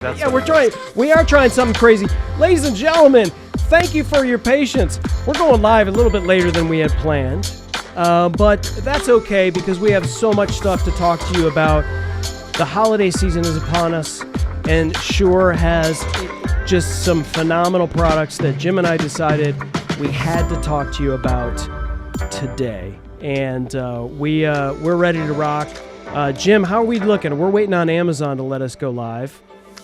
Yeah, we are trying something crazy. Ladies and gentlemen, thank you for your patience. We're going live a little bit later than we had planned, but that's okay because we have so much stuff to talk to you about. The holiday season is upon us, and Shure has just some phenomenal products that Jim and I decided we had to talk to you about today. And we're ready to rock. Jim, how are we looking? We're waiting on Amazon to let us go live.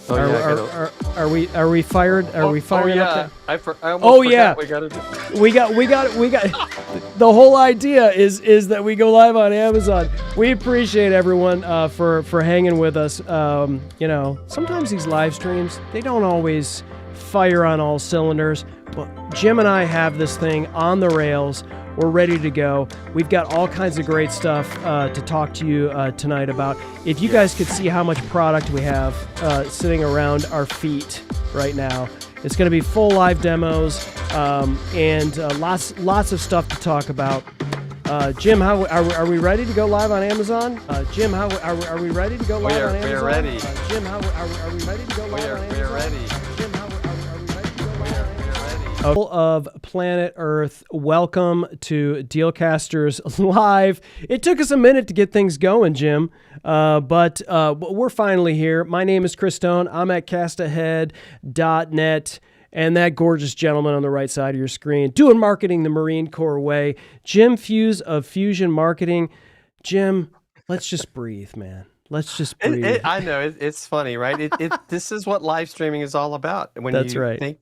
Are we fired? Are we firing up? I almost forgot we gotta do. We got. The whole idea is that we go live on Amazon. We appreciate everyone for hanging with us. You know, sometimes these live streams, they don't always fire on all cylinders, but Jim and I have this thing on the rails. We're ready to go. We've got all kinds of great stuff to talk to you tonight about. If you guys could see how much product we have sitting around our feet right now. It's going to be full live demos and lots of stuff to talk about. Jim, how are we ready to go live on Amazon? Jim, how are we ready to go live on Amazon? We're ready. Jim, how are we ready to go live on Amazon? We're ready. Jim, how are we ready to go live on Amazon? Of planet Earth, welcome to Dealcasters Live. It took us a minute to get things going, Jim, but we're finally here. My name is Chris Stone. I'm at castahead.net, and that gorgeous gentleman on the right side of your screen doing marketing the Marine Corps way, Jim Fuse of Fusion Marketing. Jim, let's just breathe, man. Let's just breathe. I know it's funny, right? This is what live streaming is all about. When That's you right. think,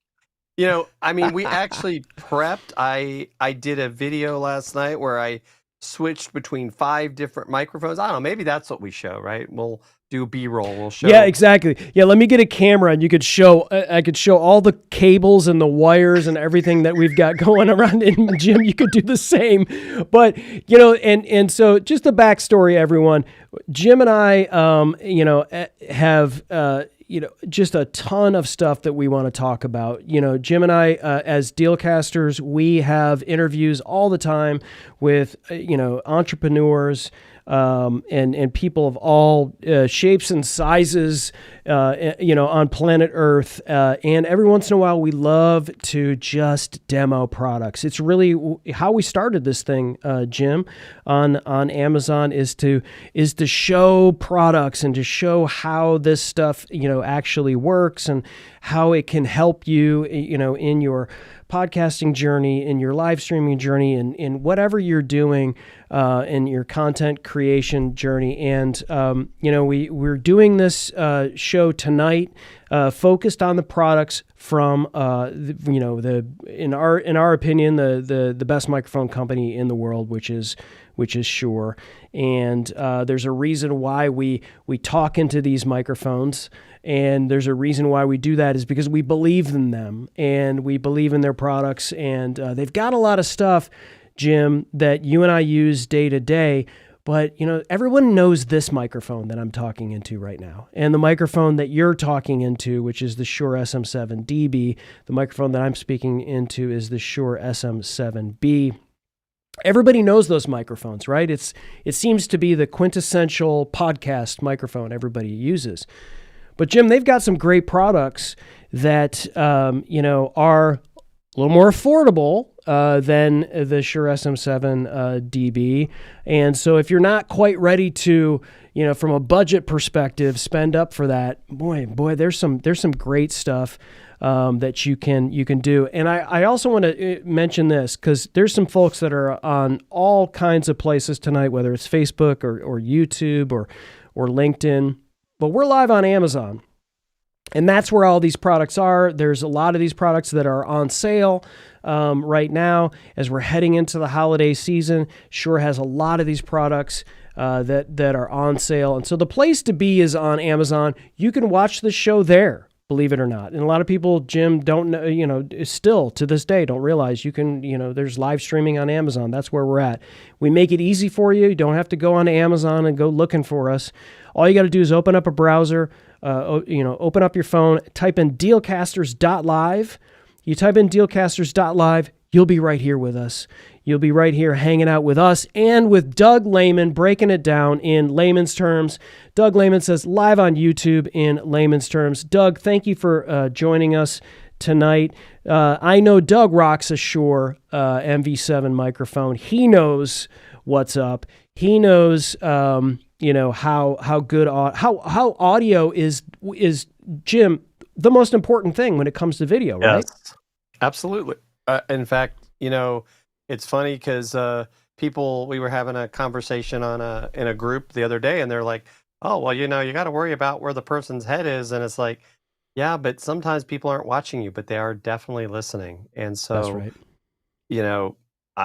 you know, I mean, we actually prepped. I did a video last night where I switched between 5 different microphones. I don't know. Maybe that's what we show, right? We'll do B-roll. We'll show. Yeah, exactly. Yeah, let me get a camera and you could show. I could show all the cables and the wires and everything that we've got going around. And Jim, you could do the same. But you know, and so just a backstory, everyone. Jim and I, you know, have. You know, just a ton of stuff that we want to talk about. You know, Jim and I, as Dealcasters, we have interviews all the time with, you know, entrepreneurs and people of all shapes and sizes, you know, on planet Earth. And every once in a while, we love to just demo products. It's really how we started this thing, Jim, on Amazon is to show products and to show how this stuff, you know, actually works and how it can help you, you know, in your podcasting journey, in your live streaming journey, in whatever you're doing, in your content creation journey. And, you know, we're doing this show tonight, focused on the products from, you know, in our opinion, the best microphone company in the world, which is Shure. And there's a reason why we talk into these microphones. And there's a reason why we do that is because we believe in them and we believe in their products. And they've got a lot of stuff, Jim, that you and I use day to day. But, you know, everyone knows this microphone that I'm talking into right now. And the microphone that you're talking into, which is the Shure SM7DB, the microphone that I'm speaking into is the Shure SM7B. Everybody knows those microphones, right? It seems to be the quintessential podcast microphone everybody uses. But Jim, they've got some great products that, you know, are a little more affordable than the Shure SM7DB. And so if you're not quite ready to, you know, from a budget perspective, spend up for that, boy, there's some great stuff that you can do. And I also want to mention this because there's some folks that are on all kinds of places tonight, whether it's Facebook or YouTube or LinkedIn. But we're live on Amazon, and that's where all these products are. There's a lot of these products that are on sale right now as we're heading into the holiday season. Shure has a lot of these products that are on sale. And so the place to be is on Amazon. You can watch the show there, believe it or not. And a lot of people, Jim, don't know, you know, still to this day don't realize you can, you know, there's live streaming on Amazon. That's where we're at. We make it easy for you. You don't have to go on Amazon and go looking for us. All you got to do is open up a browser, you know, open up your phone, type in dealcasters.live. You type in dealcasters.live, you'll be right here with us. You'll be right here hanging out with us and with Doug Lehman, breaking it down in layman's terms. Doug Lehman says, live on YouTube in layman's terms. Doug, thank you for joining us tonight. I know Doug rocks a Shure MV7 microphone. He knows what's up. He knows, how good how audio is Jim, the most important thing when it comes to video, right? Yes, absolutely. In fact, it's funny because we were having a conversation in a group the other day, and they're like, "Oh, well, you got to worry about where the person's head is," and it's like, yeah, but sometimes people aren't watching you, but they are definitely listening, and so That's right.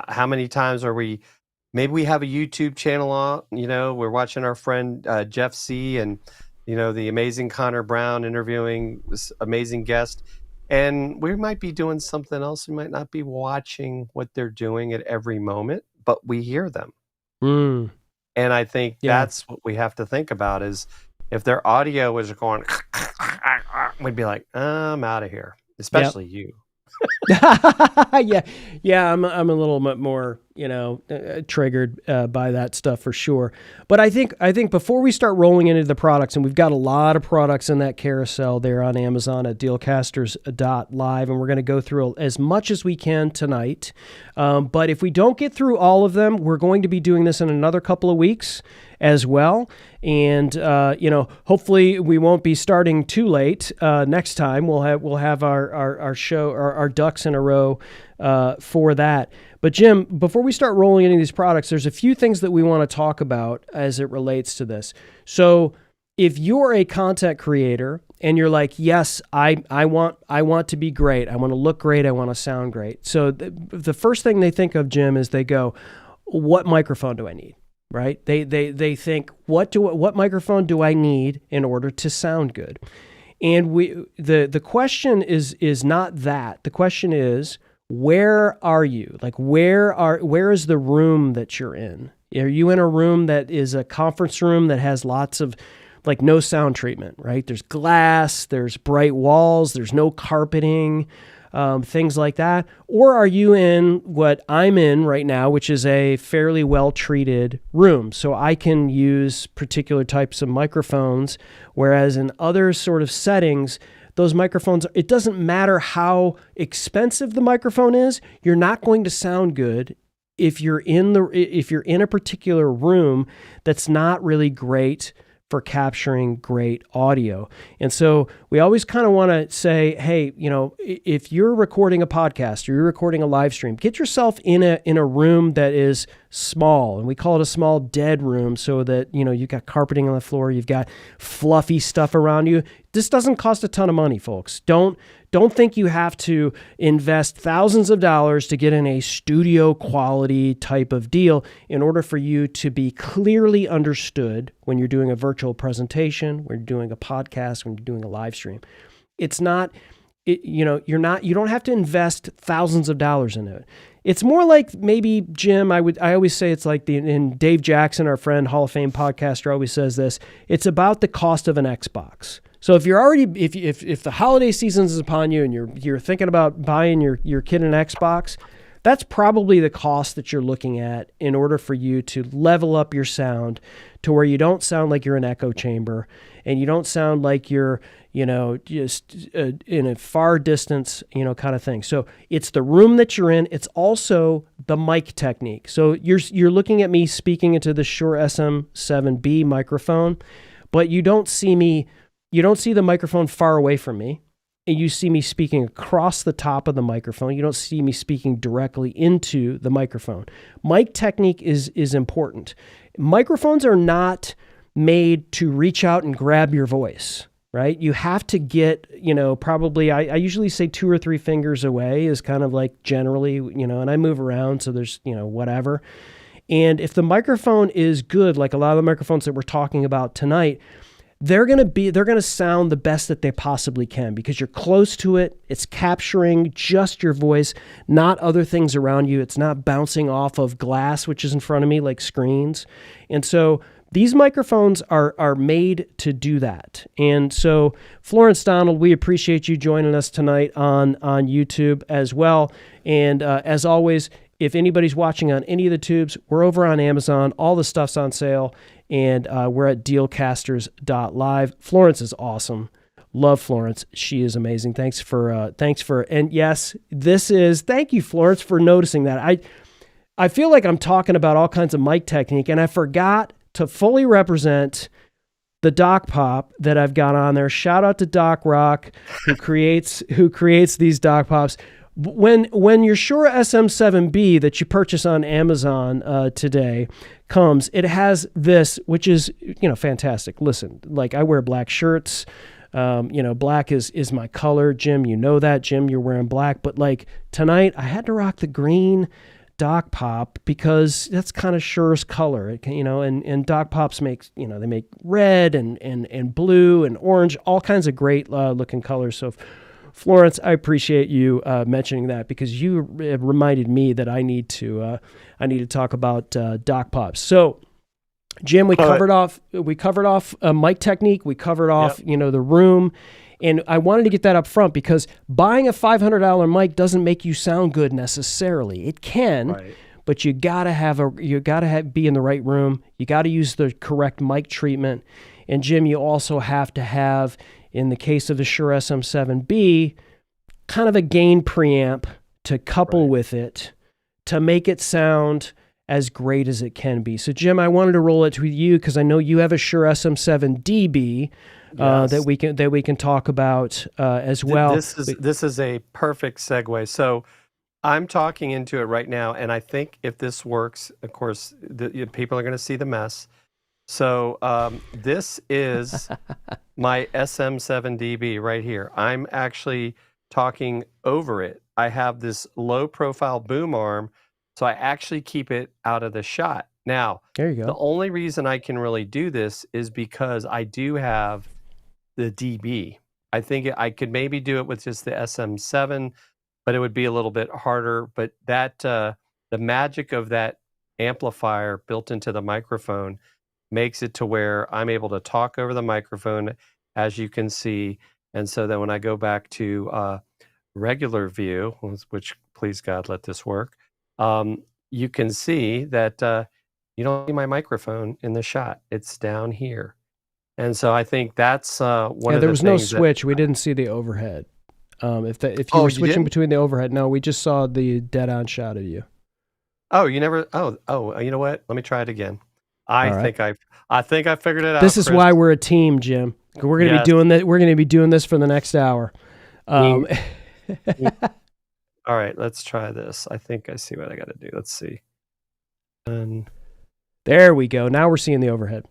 How many times are we? Maybe we have a YouTube channel on. We're watching our friend Jeff C. and the amazing Connor Brown interviewing this amazing guest. And we might be doing something else. We might not be watching what they're doing at every moment, but we hear them. Mm. And I think that's what we have to think about is if their audio is going, we'd be like, I'm out of here, especially you. Yeah, I'm a little bit more, triggered by that stuff for sure. But I think before we start rolling into the products, and we've got a lot of products in that carousel there on Amazon at dealcasters.live, and we're going to go through as much as we can tonight. But if we don't get through all of them, we're going to be doing this in another couple of weeks as well. And, hopefully we won't be starting too late. Next time we'll have our show, our ducks in a row, for that. But Jim, before we start rolling into these products, there's a few things that we want to talk about as it relates to this. So if you're a content creator and you're like, yes, I want to be great. I want to look great. I want to sound great. So the first thing they think of, Jim, is they go, what microphone do I need? Right? They think, what microphone do I need in order to sound good? And the question is not that. The question is, where are you? Like, where is the room that you're in? Are you in a room that is a conference room that has lots of no sound treatment, right? There's glass, there's bright walls, there's no carpeting, things like that. Or are you in what I'm in right now, which is a fairly well-treated room? So I can use particular types of microphones, whereas in other sort of settings, those microphones, it doesn't matter how expensive the microphone is, you're not going to sound good if you're in a particular room that's not really great for capturing great audio. And so we always kind of want to say, hey, if you're recording a podcast or you're recording a live stream, get yourself in a room that is small, and we call it a small dead room, so that you've got carpeting on the floor, you've got fluffy stuff around you. This doesn't cost a ton of money, folks. Don't think you have to invest thousands of dollars to get in a studio quality type of deal in order for you to be clearly understood when you're doing a virtual presentation, when you're doing a podcast, when you're doing a live stream. It's not, you don't have to invest thousands of dollars into it. It's more like maybe, Jim, I always say it's like and Dave Jackson, our friend, Hall of Fame podcaster, always says this. It's about the cost of an Xbox. So if you're already, if the holiday season is upon you and you're thinking about buying your kid an Xbox, that's probably the cost that you're looking at in order for you to level up your sound to where you don't sound like you're in an echo chamber and you don't sound like you're, just in a far distance, kind of thing. So it's the room that you're in. It's also the mic technique. So you're looking at me speaking into the Shure SM7B microphone, but you don't see the microphone far away from me. And you see me speaking across the top of the microphone. You don't see me speaking directly into the microphone. Mic technique is important. Microphones are not made to reach out and grab your voice, right? You have to get, probably, I usually say 2 or 3 fingers away is kind of like generally, and I move around, so there's, whatever. And if the microphone is good, like a lot of the microphones that we're talking about tonight, they're going to sound the best that they possibly can because you're close to it. It's capturing just your voice, not other things around you. It's not bouncing off of glass, which is in front of me, like screens. And so these microphones are made to do that. And so Florence Donald, we appreciate you joining us tonight on YouTube as well. And as always, if anybody's watching on any of the tubes, we're over on Amazon. All the stuff's on sale, and we're at dealcasters.live. Florence is awesome. Love Florence. She is amazing. Thanks for, and yes, thank you, Florence, for noticing that. I feel like I'm talking about all kinds of mic technique, and I forgot to fully represent the Doc Pop that I've got on there. Shout out to Doc Rock, who creates these Doc Pops. When your Shure SM7B that you purchase on Amazon today comes, it has this, which is fantastic. Listen, like I wear black shirts. Black is my color. Jim, you know that. Jim, you're wearing black. But like tonight, I had to rock the green Doc Pop because that's kind of Shure's color. And Doc Pops they make red and blue and orange, all kinds of great looking colors. So Florence, I appreciate you mentioning that because you reminded me that I need to talk about Doc Pops. So Jim, we covered off mic technique. We covered off, the room, and I wanted to get that up front because buying a $500 mic doesn't make you sound good necessarily. It can, but you gotta be in the right room. You got to use the correct mic treatment, and Jim, you also have to have, in the case of the Shure SM7B, kind of a gain preamp to couple with it to make it sound as great as it can be. So Jim, I wanted to roll it with you because I know you have a Shure SM7DB that we can talk about as well. This is a perfect segue. So I'm talking into it right now, and I think if this works, of course, people are going to see the mess. So this is my SM7DB right here. I'm actually talking over it. I have this low profile boom arm, so I actually keep it out of the shot. Now, there you go. The only reason I can really do this is because I do have the DB. I think I could maybe do it with just the SM7, but it would be a little bit harder. But that the magic of that amplifier built into the microphone makes it to where I'm able to talk over the microphone, as you can see. And so then when I go back to regular view, which please God, let this work, you can see that you don't see my microphone in the shot. It's down here. And so I think that's one of the things. There was no switch. We didn't see the overhead. If you were switching between the overhead, no, we just saw the dead-on shot of you. Oh, you never? Oh, you know what? Let me try it again. I think I figured it out. This is Chris. why we're a team, Jim. We're going to be doing that. We're going to be doing this for the next hour. All right, let's try this. I think I see what I got to do. Let's see. And there we go. Now we're seeing the overhead.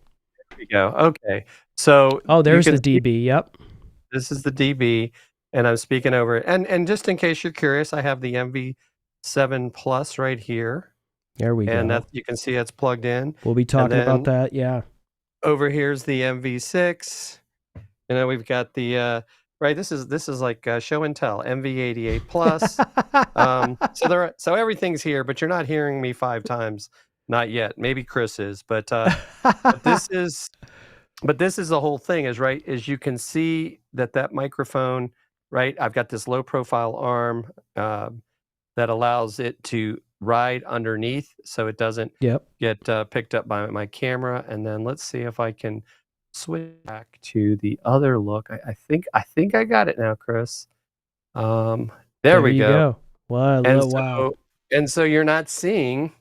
There we go. Okay. So there's the DB. Yep. This is the DB, and I'm speaking over it. And just in case you're curious, I have the MV7 Plus right here. There we go. And that you can see it's plugged in. We'll be talking about that. Yeah. Over here's the MV6, and then we've got the right. This is like show and tell MV88 Plus. So everything's here, but you're not hearing me 5 times. Not yet. Maybe Chris is, but this is the whole thing. Is you can see that microphone. Right. I've got this low profile arm that allows it to ride underneath so it doesn't get picked up by my camera. And then let's see if I can switch back to the other look. I think I got it now, Chris. There we go. Wow. And so you're not seeing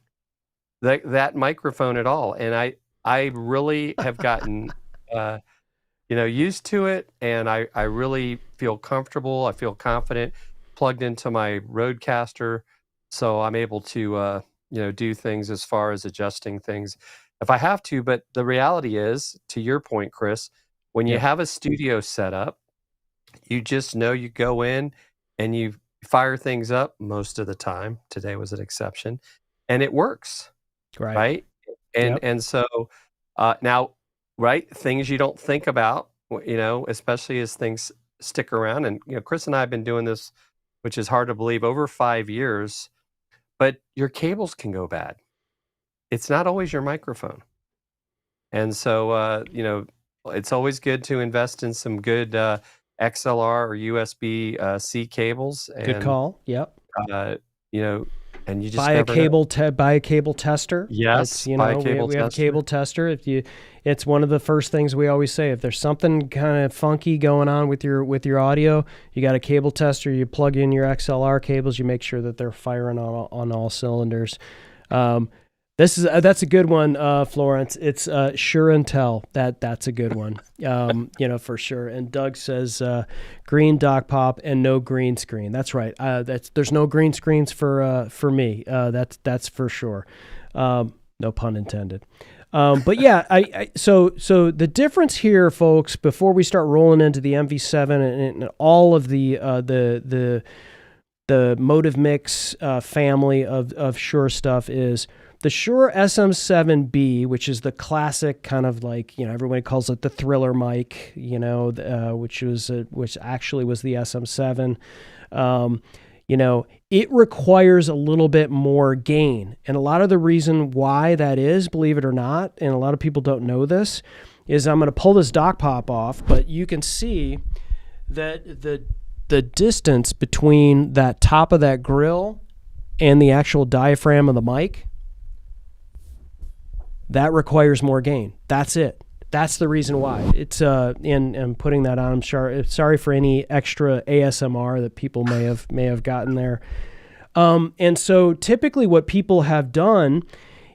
that microphone at all. And I really have gotten used to it, and I really feel comfortable. I feel confident plugged into my Rodecaster. So I'm able to, do things as far as adjusting things if I have to. But the reality is, to your point, Chris, when you have a studio set up, you just know you go in and you fire things up most of the time. Today was an exception, and it works, right? And so now, things you don't think about, especially as things stick around. And Chris and I have been doing this, which is hard to believe, over 5 years. But your cables can go bad. It's not always your microphone. And so, it's always good to invest in some good XLR or USB-C cables. And, good call. Yep. and you just buy a never know. cable tester. Yes, You buy know, a cable we have a tester. cable tester. It's one of the first things we always say. If there's something kind of funky going on with your audio, you got a cable tester. You plug in your XLR cables. You make sure that they're firing on all cylinders. That's a good one, Florence. It's Shure and Tell. That's a good one. You know, for sure. And Doug says green dock pop and no green screen. That's right. There's no green screens for me. That's for sure. No pun intended. But yeah, so the difference here, folks, before we start rolling into the MV7 and all of the MoveMic family of Shure stuff is the Shure SM7B, which is the classic kind of like, you know, everybody calls it the thriller mic, you know, which actually was the SM7. You know, it requires a little bit more gain. And a lot of the reason why that is, believe it or not, and a lot of people don't know this, is I'm going to pull this dock pop off, but you can see that the distance between that top of that grill and the actual diaphragm of the mic, that requires more gain. That's it. That's the reason why. It's and putting that on. I'm sorry for any extra ASMR that people may have gotten there. And so typically what people have done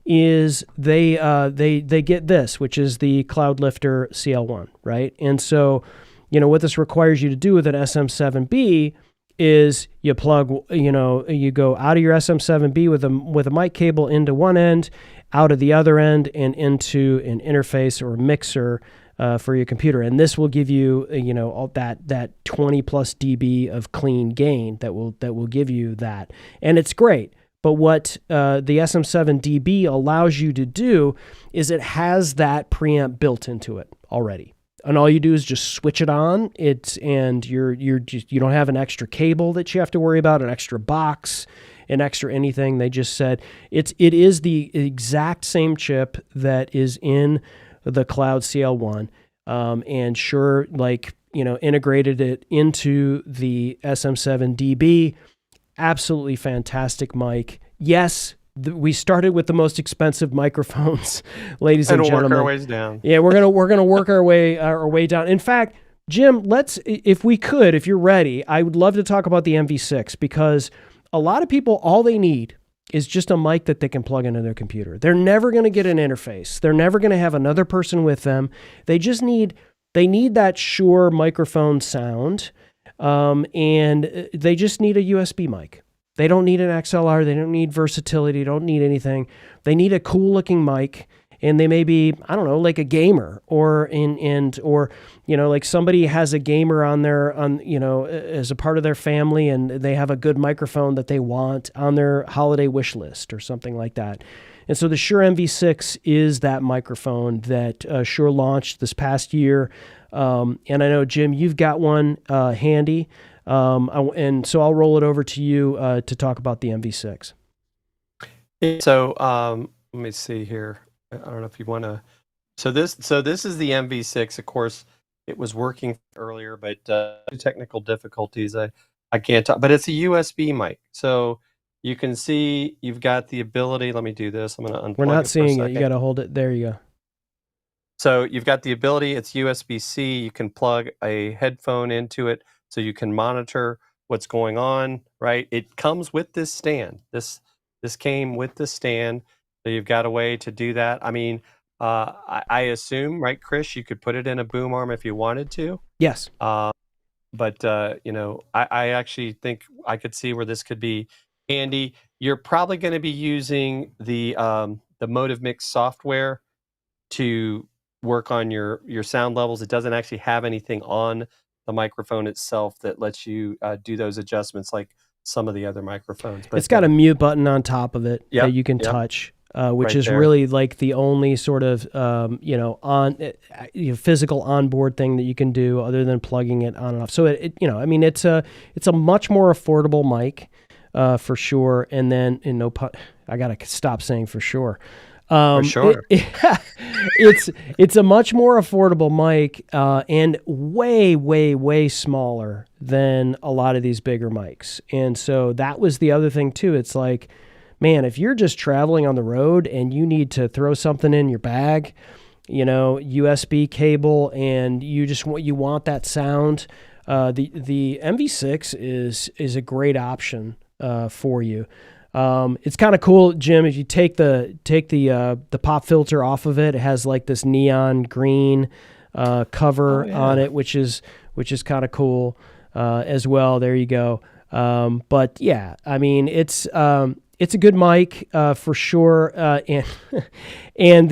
is they get this, which is the Cloud Lifter CL1, right? And so, you know, what this requires you to do with an SM7B is you plug, you know, you go out of your SM7B with a mic cable into one end, out of the other end, and into an interface or mixer for your computer. And this will give you, you know, all that 20 plus dB of clean gain that will give you that. And it's great. But what the SM7DB allows you to do is it has that preamp built into it already. And all you do is just switch it on. You don't have an extra cable that you have to worry about, an extra box, an extra anything. They just said it is the exact same chip that is in the Cloud CL1, and Shure, like, you know, integrated it into the SM7DB. Absolutely fantastic mic. Yes. We started with the most expensive microphones, ladies and gentlemen. Work our ways down. Yeah, we're gonna work our way down. In fact, Jim, if you're ready, I would love to talk about the MV6, because a lot of people, all they need is just a mic that they can plug into their computer. They're never going to get an interface. They're never going to have another person with them. They need that Shure microphone sound, and they just need a USB mic. They don't need an XLR. They don't need versatility. They don't need anything. They need a cool looking mic, and they may be, I don't know, like a gamer or you know, like somebody has a gamer you know, as a part of their family, and they have a good microphone that they want on their holiday wish list or something like that. And so the Shure MV6 is that microphone that Shure launched this past year. And I know, Jim, you've got one handy. And so I'll roll it over to you to talk about the MV6. So let me see here. I don't know if you want to. So this is the MV6. Of course, it was working earlier, but technical difficulties. I can't talk. But it's a USB mic, so you can see you've got the ability. Let me do this. I'm going to unplug. We're not seeing it. You got to hold it. There you go. So you've got the ability. It's USB-C. You can plug a headphone into it, so you can monitor what's going on, right? It comes with this stand. This came with the stand, so you've got a way to do that. I mean, I assume, right, Chris, you could put it in a boom arm if you wanted to. Yes. But you know, I actually think I could see where this could be handy. You're probably going to be using the MoveMic software to work on your sound levels. It doesn't actually have anything on the microphone itself that lets you do those adjustments like some of the other microphones. But it's got a mute button on top of it that you can touch, which right is there. really like the only sort of you know, physical onboard thing that you can do other than plugging it on and off. So it you know, I mean, it's a much more affordable mic for sure. And then I gotta stop saying for sure. For sure. It's a much more affordable mic and way, way, way smaller than a lot of these bigger mics. And so that was the other thing too. It's like, man, if you're just traveling on the road and you need to throw something in your bag, USB cable, and you want that sound, the MV6 is a great option for you. It's kind of cool, Jim. If you take the pop filter off of it, it has like this neon green cover on it, which is kind of cool as well. There you go. But yeah, I mean, it's a good mic for sure, and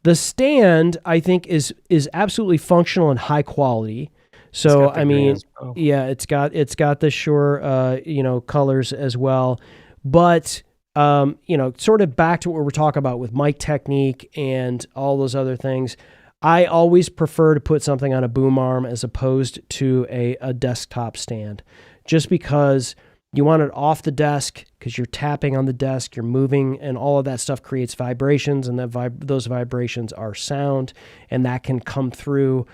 the stand, I think, is absolutely functional and high quality. So I mean, yeah, it's got the Shure colors as well. But, sort of back to what we're talking about with mic technique and all those other things, I always prefer to put something on a boom arm as opposed to a desktop stand, just because you want it off the desk because you're tapping on the desk, you're moving, and all of that stuff creates vibrations, and those vibrations are sound, and that can come through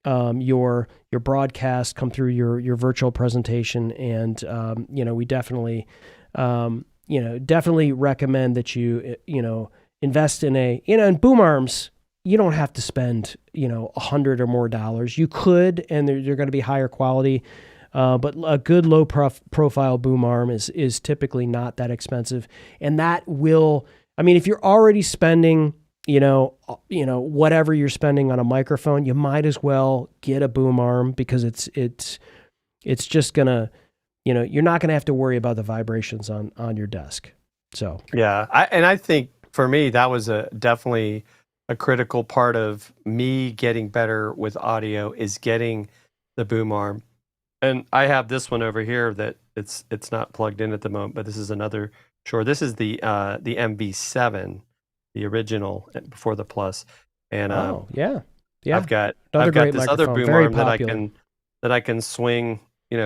your broadcast, come through your virtual presentation, and we definitely definitely recommend that you invest in in boom arms. You don't have to spend $100 or more. You could, and they're going to be higher quality. But a good low profile boom arm is typically not that expensive, and that will. I mean, if you're already spending whatever you're spending on a microphone, you might as well get a boom arm, because it's just gonna. You're not going to have to worry about the vibrations on your desk. So yeah, I think for me that was definitely a critical part of me getting better with audio, is getting the boom arm. And I have this one over here that it's not plugged in at the moment, but this is another Shure. This is the MV7, the original before the Plus. And yeah, I've got this other boom arm that I can swing.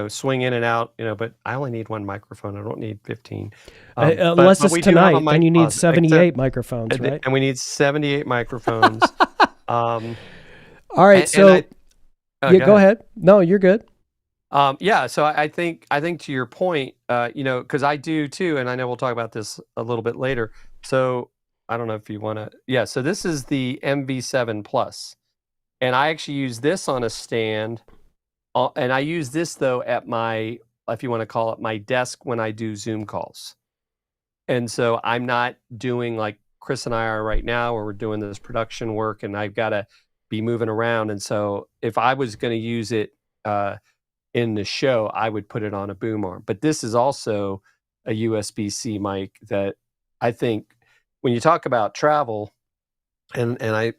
Swing in and out, but I only need one microphone. I don't need 15. Unless it's tonight, then you need 78 microphones, right? And we need 78 microphones. All right, go ahead. No, you're good. So I think to your point, because I do too, and I know we'll talk about this a little bit later. So I don't know if you want to. Yeah, so this is the MV7 Plus, and I actually use this on a stand. And I use this, though, at my, if you want to call it, my desk when I do Zoom calls. And so I'm not doing like Chris and I are right now, where we're doing this production work and I've got to be moving around. And so if I was going to use it in the show, I would put it on a boom arm. But this is also a USB-C mic that I think when you talk about travel, and I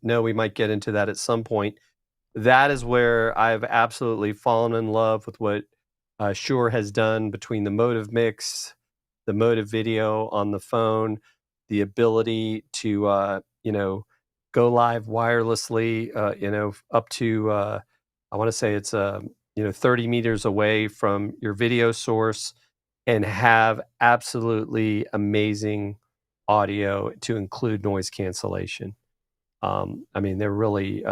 know we might get into that at some point, that is where I've absolutely fallen in love with what Shure has done between the MoveMic, the Motive Video on the phone, the ability to go live wirelessly, up to I want to say it's 30 meters away from your video source, and have absolutely amazing audio to include noise cancellation. I mean, they're really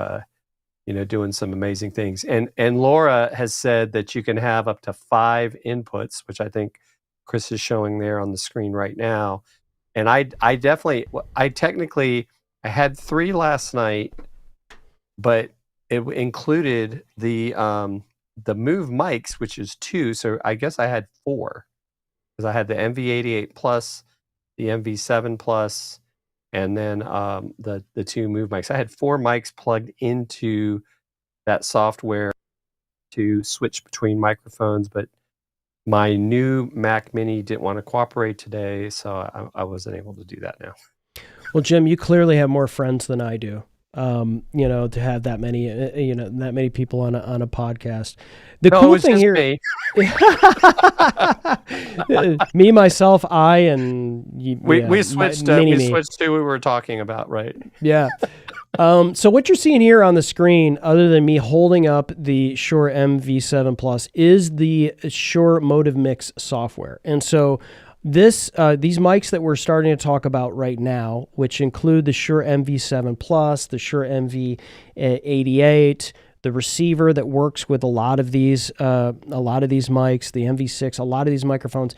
doing some amazing things. And Laura has said that you can have up to 5 inputs, which I think Chris is showing there on the screen right now. And I had 3 last night, but it included the MoveMics, which is 2. So I guess I had 4, because I had the MV88 Plus, the MV7 Plus, and then the 2 MoveMics. I had 4 mics plugged into that software to switch between microphones, but my new Mac Mini didn't want to cooperate today, so I wasn't able to do that now. Well, Jim, you clearly have more friends than I do. To have that many people on a podcast. The cool thing here, me, myself, I, and you, we switched. We switched to what we were talking about, right? Yeah. So what you're seeing here on the screen, other than me holding up the Shure MV7 Plus, is the Shure MoveMic software, and so these mics that we're starting to talk about right now, which include the Shure MV7 Plus, the Shure MV88, the receiver that works with a lot of these mics, the MV6, a lot of these microphones.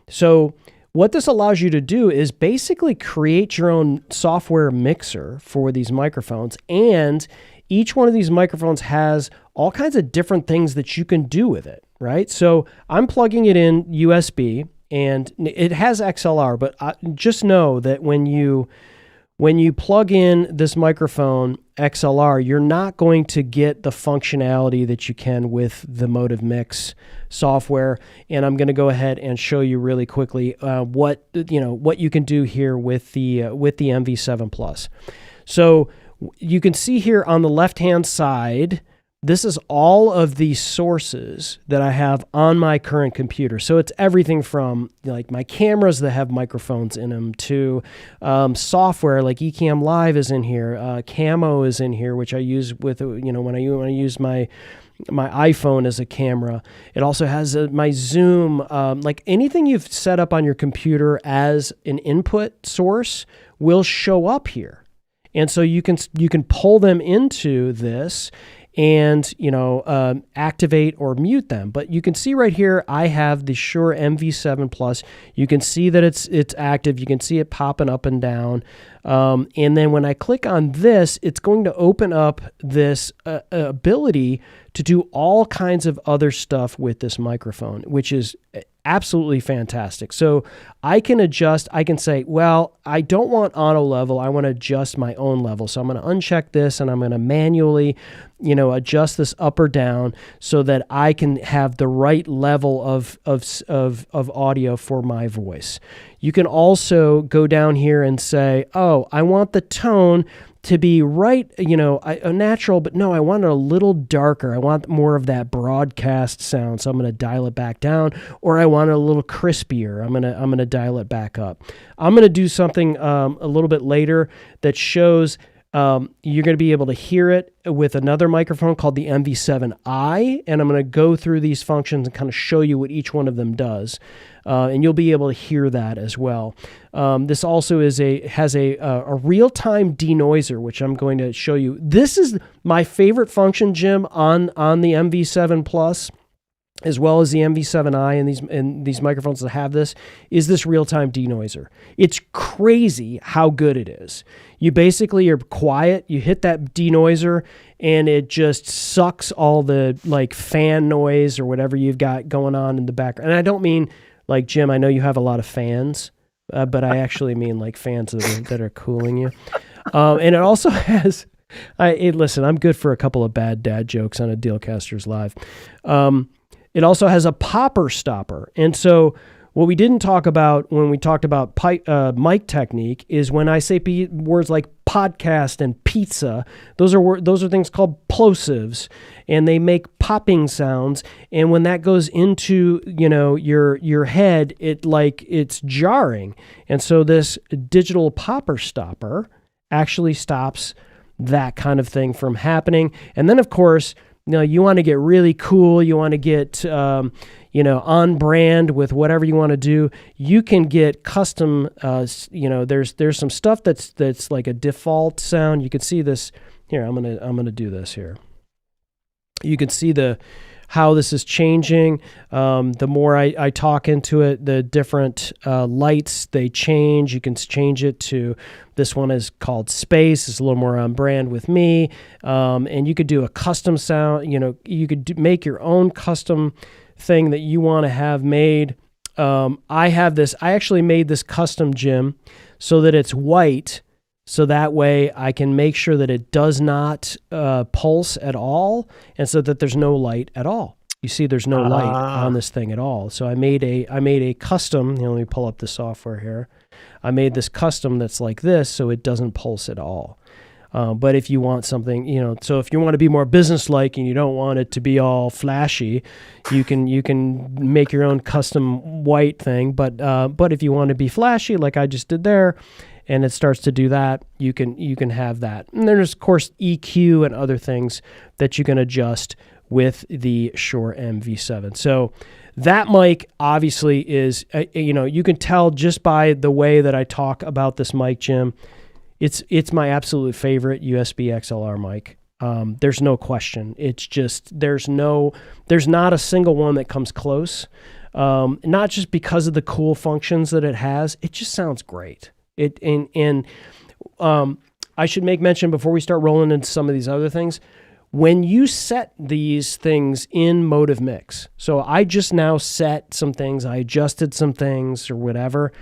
So what this allows you to do is basically create your own software mixer for these microphones, and each one of these microphones has all kinds of different things that you can do with it, right? So I'm plugging it in USB, and it has XLR, but just know that when you plug in this microphone XLR, you're not going to get the functionality that you can with the MoveMic software. And I'm going to go ahead and show you really quickly what you can do here with the MV7 Plus. So you can see here on the left-hand side, this is all of the sources that I have on my current computer. So it's everything from like my cameras that have microphones in them to software like Ecamm Live is in here, Camo is in here, which I use with when I use my iPhone as a camera. It also has my Zoom, like anything you've set up on your computer as an input source will show up here, and so you can pull them into this and activate or mute them. But you can see right here, I have the Shure MV7 Plus. You can see that it's active. You can see it popping up and down. And then when I click on this, it's going to open up this ability to do all kinds of other stuff with this microphone, which is absolutely fantastic. So I can adjust, I can say, well, I don't want auto level, I want to adjust my own level. So I'm going to uncheck this and I'm going to manually, adjust this up or down so that I can have the right level of audio for my voice. You can also go down here and say, oh, I want the tone to be right, natural, but no, I want it a little darker. I want more of that broadcast sound, so I'm going to dial it back down, or I want it a little crispier. I'm going to dial it back up. I'm going to do something a little bit later that shows you're going to be able to hear it with another microphone called the MV7i, and I'm going to go through these functions and kind of show you what each one of them does, and you'll be able to hear that as well. This also has a real-time denoiser, which I'm going to show you. This is my favorite function, Jim, on the MV7 Plus, as well as the MV7i and these microphones that have this, is this real-time denoiser. It's crazy how good it is. You basically are quiet, you hit that denoiser, and it just sucks all the like fan noise or whatever you've got going on in the background. And I don't mean like, Jim, I know you have a lot of fans, but I actually mean like fans that are cooling you. And it also has, listen, I'm good for a couple of bad dad jokes on a Dealcasters Live. It also has a popper stopper. And so what we didn't talk about when we talked about mic technique is when I say words like podcast and pizza, those are things called plosives, and they make popping sounds. And when that goes into your head, it's jarring. And so this digital popper stopper actually stops that kind of thing from happening. And then of course, you want to get really cool. You want to get, on brand with whatever you want to do. You can get custom. There's some stuff that's like a default sound. You can see this here. I'm gonna do this here. You can see how this is changing. The more I talk into it, the different lights, they change. You can change it to, this one is called Space. It's a little more on brand with me. And you could do a custom sound. You could make your own custom thing that you want to have made. I actually made this custom, Jim, so that it's white. So that way I can make sure that it does not pulse at all, and so that there's no light at all. You see there's no light on this thing at all. So I made a custom, let me pull up the software here. I made this custom that's like this, so it doesn't pulse at all. But if you want something, so if you want to be more business-like and you don't want it to be all flashy, you can make your own custom white thing. But if you want to be flashy, like I just did there, and it starts to do that, you can have that. And there's of course EQ and other things that you can adjust with the Shure MV7. So that mic obviously is, you can tell just by the way that I talk about this mic, Jim. It's my absolute favorite USB XLR mic. There's no question. It's just there's not a single one that comes close. Not just because of the cool functions that it has, it just sounds great. I should make mention before we start rolling into some of these other things. When you set these things in MoveMic, so I just now set some things, I adjusted some things or whatever,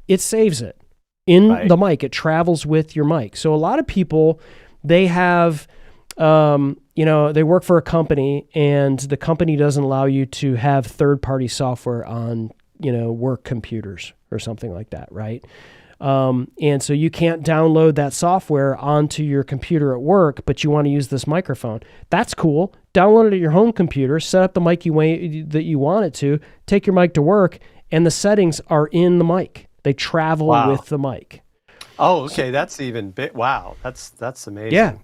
it saves it in the mic. It travels with your mic. So a lot of people, they have, they work for a company and the company doesn't allow you to have third-party software on, work computers or something like that, right? And so you can't download that software onto your computer at work, but you want to use this microphone. That's cool. Download it at your home computer, set up the mic that you want it to, take your mic to work, and the settings are in the mic. They travel with the mic. Oh, okay. That's even bit. Wow. That's amazing. Yeah.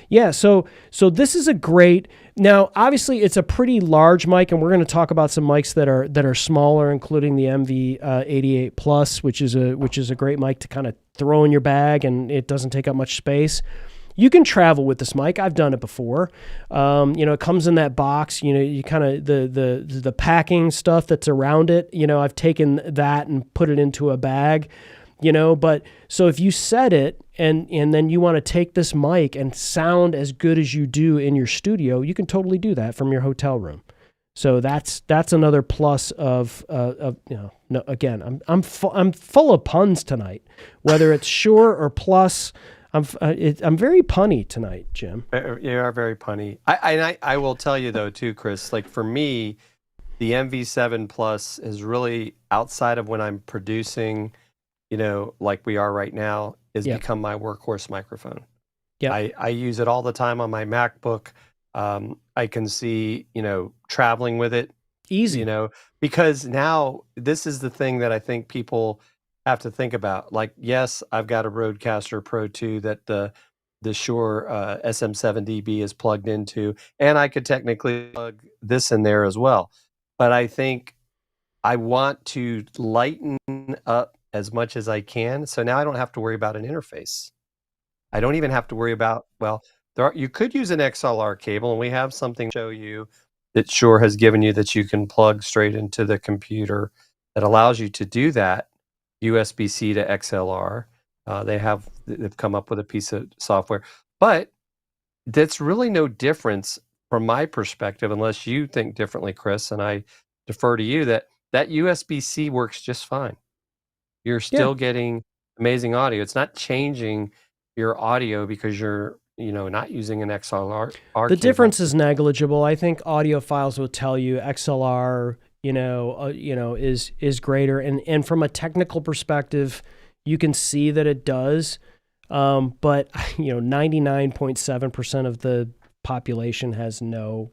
Yeah, so this is a great. Now, obviously, it's a pretty large mic, and we're going to talk about some mics that are smaller, including the MV88 Plus, which is a great mic to kind of throw in your bag, and it doesn't take up much space. You can travel with this mic. I've done it before. It comes in that box. You kind of the packing stuff that's around it. I've taken that and put it into a bag. But so if you set it and then you want to take this mic and sound as good as you do in your studio, you can totally do that from your hotel room. So that's another plus of no, again, I'm full of puns tonight, whether it's Shure or Plus. I'm very punny tonight, Jim. You are very punny. I will tell you though too, Chris, like for me, the MV7 Plus is really outside of when I'm producing, like we are right now, is become my workhorse microphone. Yeah, I use it all the time on my MacBook. I can see, traveling with it easy, because now this is the thing that I think people have to think about. Like, yes, I've got a Rodecaster Pro 2 that the Shure SM7DB is plugged into, and I could technically plug this in there as well. But I think I want to lighten up as much as I can. So now I don't have to worry about an interface. I don't even have to worry about, you could use an XLR cable, and we have something to show you that Shure has given you that you can plug straight into the computer that allows you to do that, USB-C to XLR. They've come up with a piece of software, but that's really no difference from my perspective, unless you think differently, Chris, and I defer to you, that USB-C works just fine. You're still getting amazing audio. It's not changing your audio because you're, not using an XLR. The difference is negligible. I think audiophiles will tell you XLR, is greater, and from a technical perspective, you can see that it does. But 99.7% of the population has no,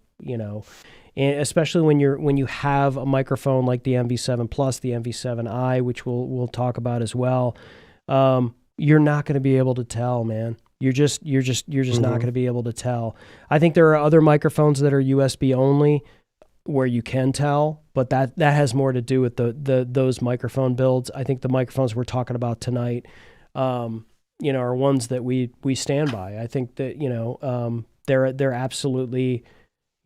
and especially when you have a microphone like the MV7 Plus, the MV7i, which we'll talk about as well, you're not going to be able to tell, man. You're just not going to be able to tell. I think there are other microphones that are USB only where you can tell, but that has more to do with those microphone builds. I think the microphones we're talking about tonight, are ones that we stand by. I think that they're absolutely.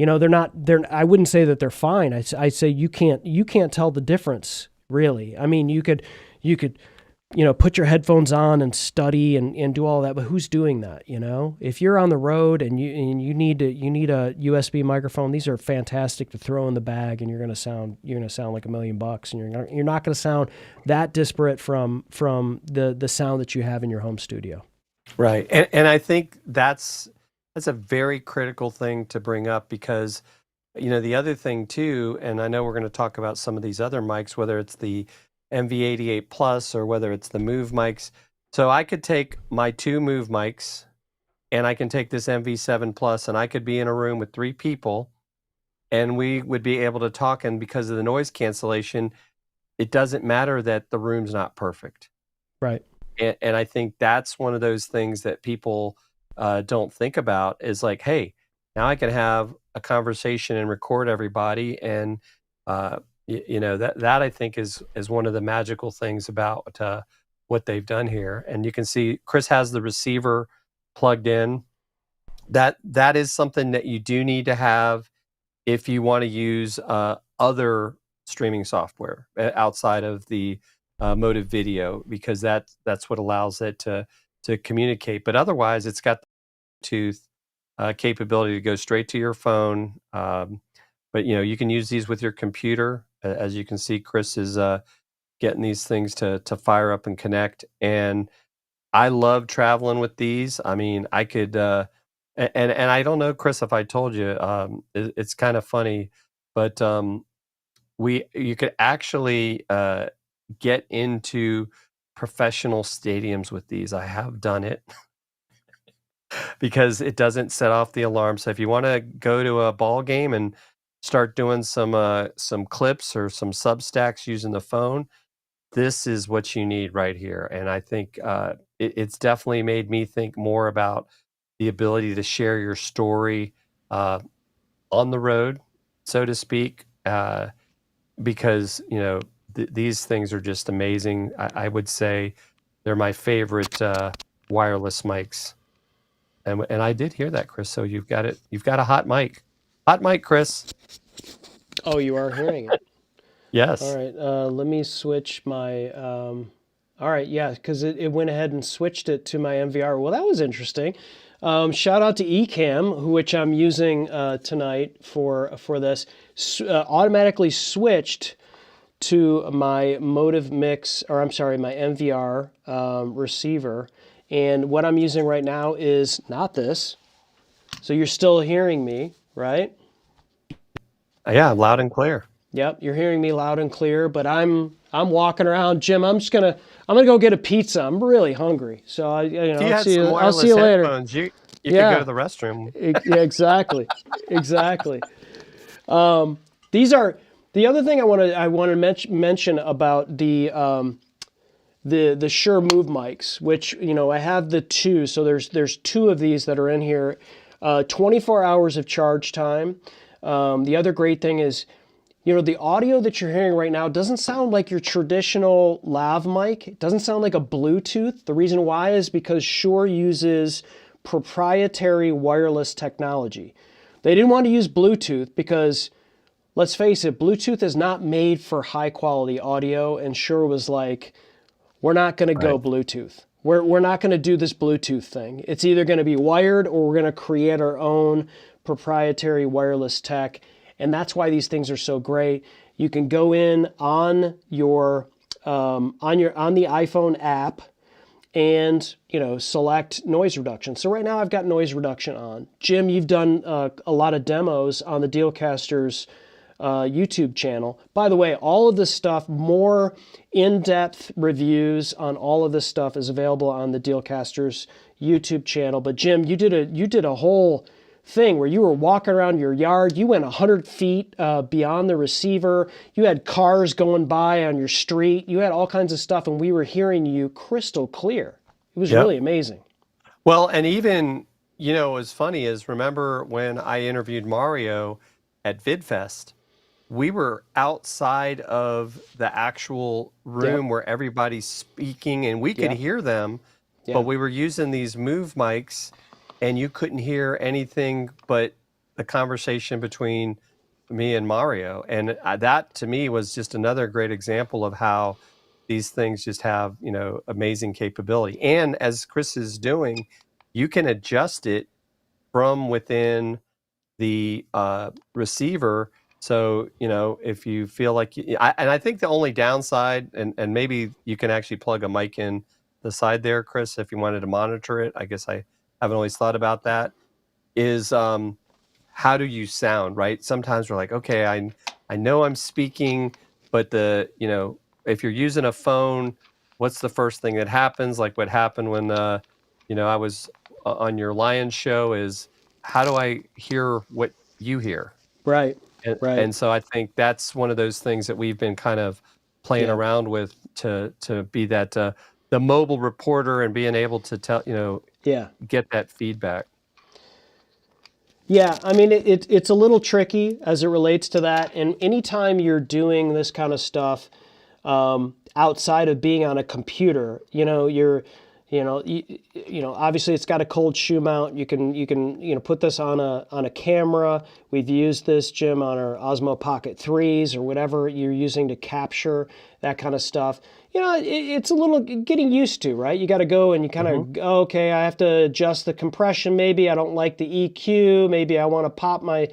I wouldn't say that they're fine. I say you can't tell the difference, really. I mean, you could, put your headphones on and study and do all that, but who's doing that? If you're on the road and you need a USB microphone, these are fantastic to throw in the bag, and you're gonna sound like $1 million, and you're not gonna sound that disparate from the sound that you have in your home studio. Right, and I think that's a very critical thing to bring up, because the other thing too, and I know we're going to talk about some of these other mics, whether it's the MV88 Plus or whether it's the MoveMics. So I could take my two MoveMics and I can take this MV7 Plus, and I could be in a room with 3 people and we would be able to talk, and because of the noise cancellation, it doesn't matter that the room's not perfect. Right. And I think that's one of those things that people don't think about, is like, hey, now I can have a conversation and record everybody, and that I think is one of the magical things about what they've done here. And you can see Chris has the receiver plugged in. That is something that you do need to have if you want to use other streaming software outside of the Motive Video, because that's what allows it to communicate. But otherwise, it's got the Bluetooth capability to go straight to your phone. But you can use these with your computer. As you can see, Chris is getting these things to fire up and connect. And I love traveling with these. I mean, I could, and I don't know, Chris, if I told you, it's kind of funny, but you could actually get into professional stadiums with these. I have done it because it doesn't set off the alarm. So if you want to go to a ball game and start doing some clips or some substacks using the phone, this is what you need right here. And I think it's definitely made me think more about the ability to share your story on the road, so to speak, because these things are just amazing. I would say they're my favorite wireless mics. And I did hear that, Chris. So you've got it. You've got a hot mic, Chris. Oh, you are hearing it. Yes. All right. Let me switch my. All right. Yeah, because it went ahead and switched it to my MVR. Well, that was interesting. Shout out to Ecamm, which I'm using tonight for this. Automatically switched to my MoveMic, or I'm sorry, my MVR receiver. And what I'm using right now is not this. So you're still hearing me, right? Yeah, loud and clear. Yep, you're hearing me loud and clear, but I'm walking around, Jim. I'm gonna go get a pizza. I'm really hungry, so I'll see you later. You could go to the restroom. Yeah, exactly, exactly. These are the other thing I want to mention about the Shure MoveMics, which I have the two. So there's two of these that are in here. 24 hours of charge time. The other great thing is, the audio that you're hearing right now doesn't sound like your traditional lav mic. It doesn't sound like a Bluetooth. The reason why is because Shure uses proprietary wireless technology. They didn't want to use Bluetooth because, let's face it, Bluetooth is not made for high quality audio, and Shure was like, we're not going to go Bluetooth. We're not going to do this Bluetooth thing. It's either going to be wired or we're going to create our own proprietary wireless tech. And that's why these things are so great. You can go in on your on the iPhone app and select noise reduction. So right now I've got noise reduction on. Jim, you've done a lot of demos on the Dealcasters YouTube channel. By the way, all of this stuff, more in-depth reviews on all of this stuff is available on the Dealcasters YouTube channel. But Jim, you did a whole thing where you were walking around your yard. You went 100 feet beyond the receiver. You had cars going by on your street. You had all kinds of stuff, and we were hearing you crystal clear. It was really amazing. Well, and even, what was funny is, remember when I interviewed Mario at VidFest, we were outside of the actual room where everybody's speaking, and we could hear them, but we were using these MoveMics, and you couldn't hear anything but the conversation between me and Mario. And that, to me, was just another great example of how these things just have, amazing capability. And as Chris is doing, you can adjust it from within the receiver. So, if you feel like, and I think the only downside, and maybe you can actually plug a mic in the side there, Chris, if you wanted to monitor it, I guess I haven't always thought about that, is how do you sound, right? Sometimes we're like, okay, I know I'm speaking, but if you're using a phone, what's the first thing that happens? Like what happened when, I was on your Lions show, is how do I hear what you hear? Right. And so I think that's one of those things that we've been kind of playing around with to be that the mobile reporter and being able to tell, get that feedback. Yeah, I mean, it's a little tricky as it relates to that. And anytime you're doing this kind of stuff outside of being on a computer, Obviously it's got a cold shoe mount. You can put this on a camera. We've used this, Jim, on our Osmo Pocket 3s or whatever you're using to capture that kind of stuff. It's a little getting used to, right? You got to go and you kind of, okay, I have to adjust the compression. Maybe I don't like the EQ. Maybe I want to pop my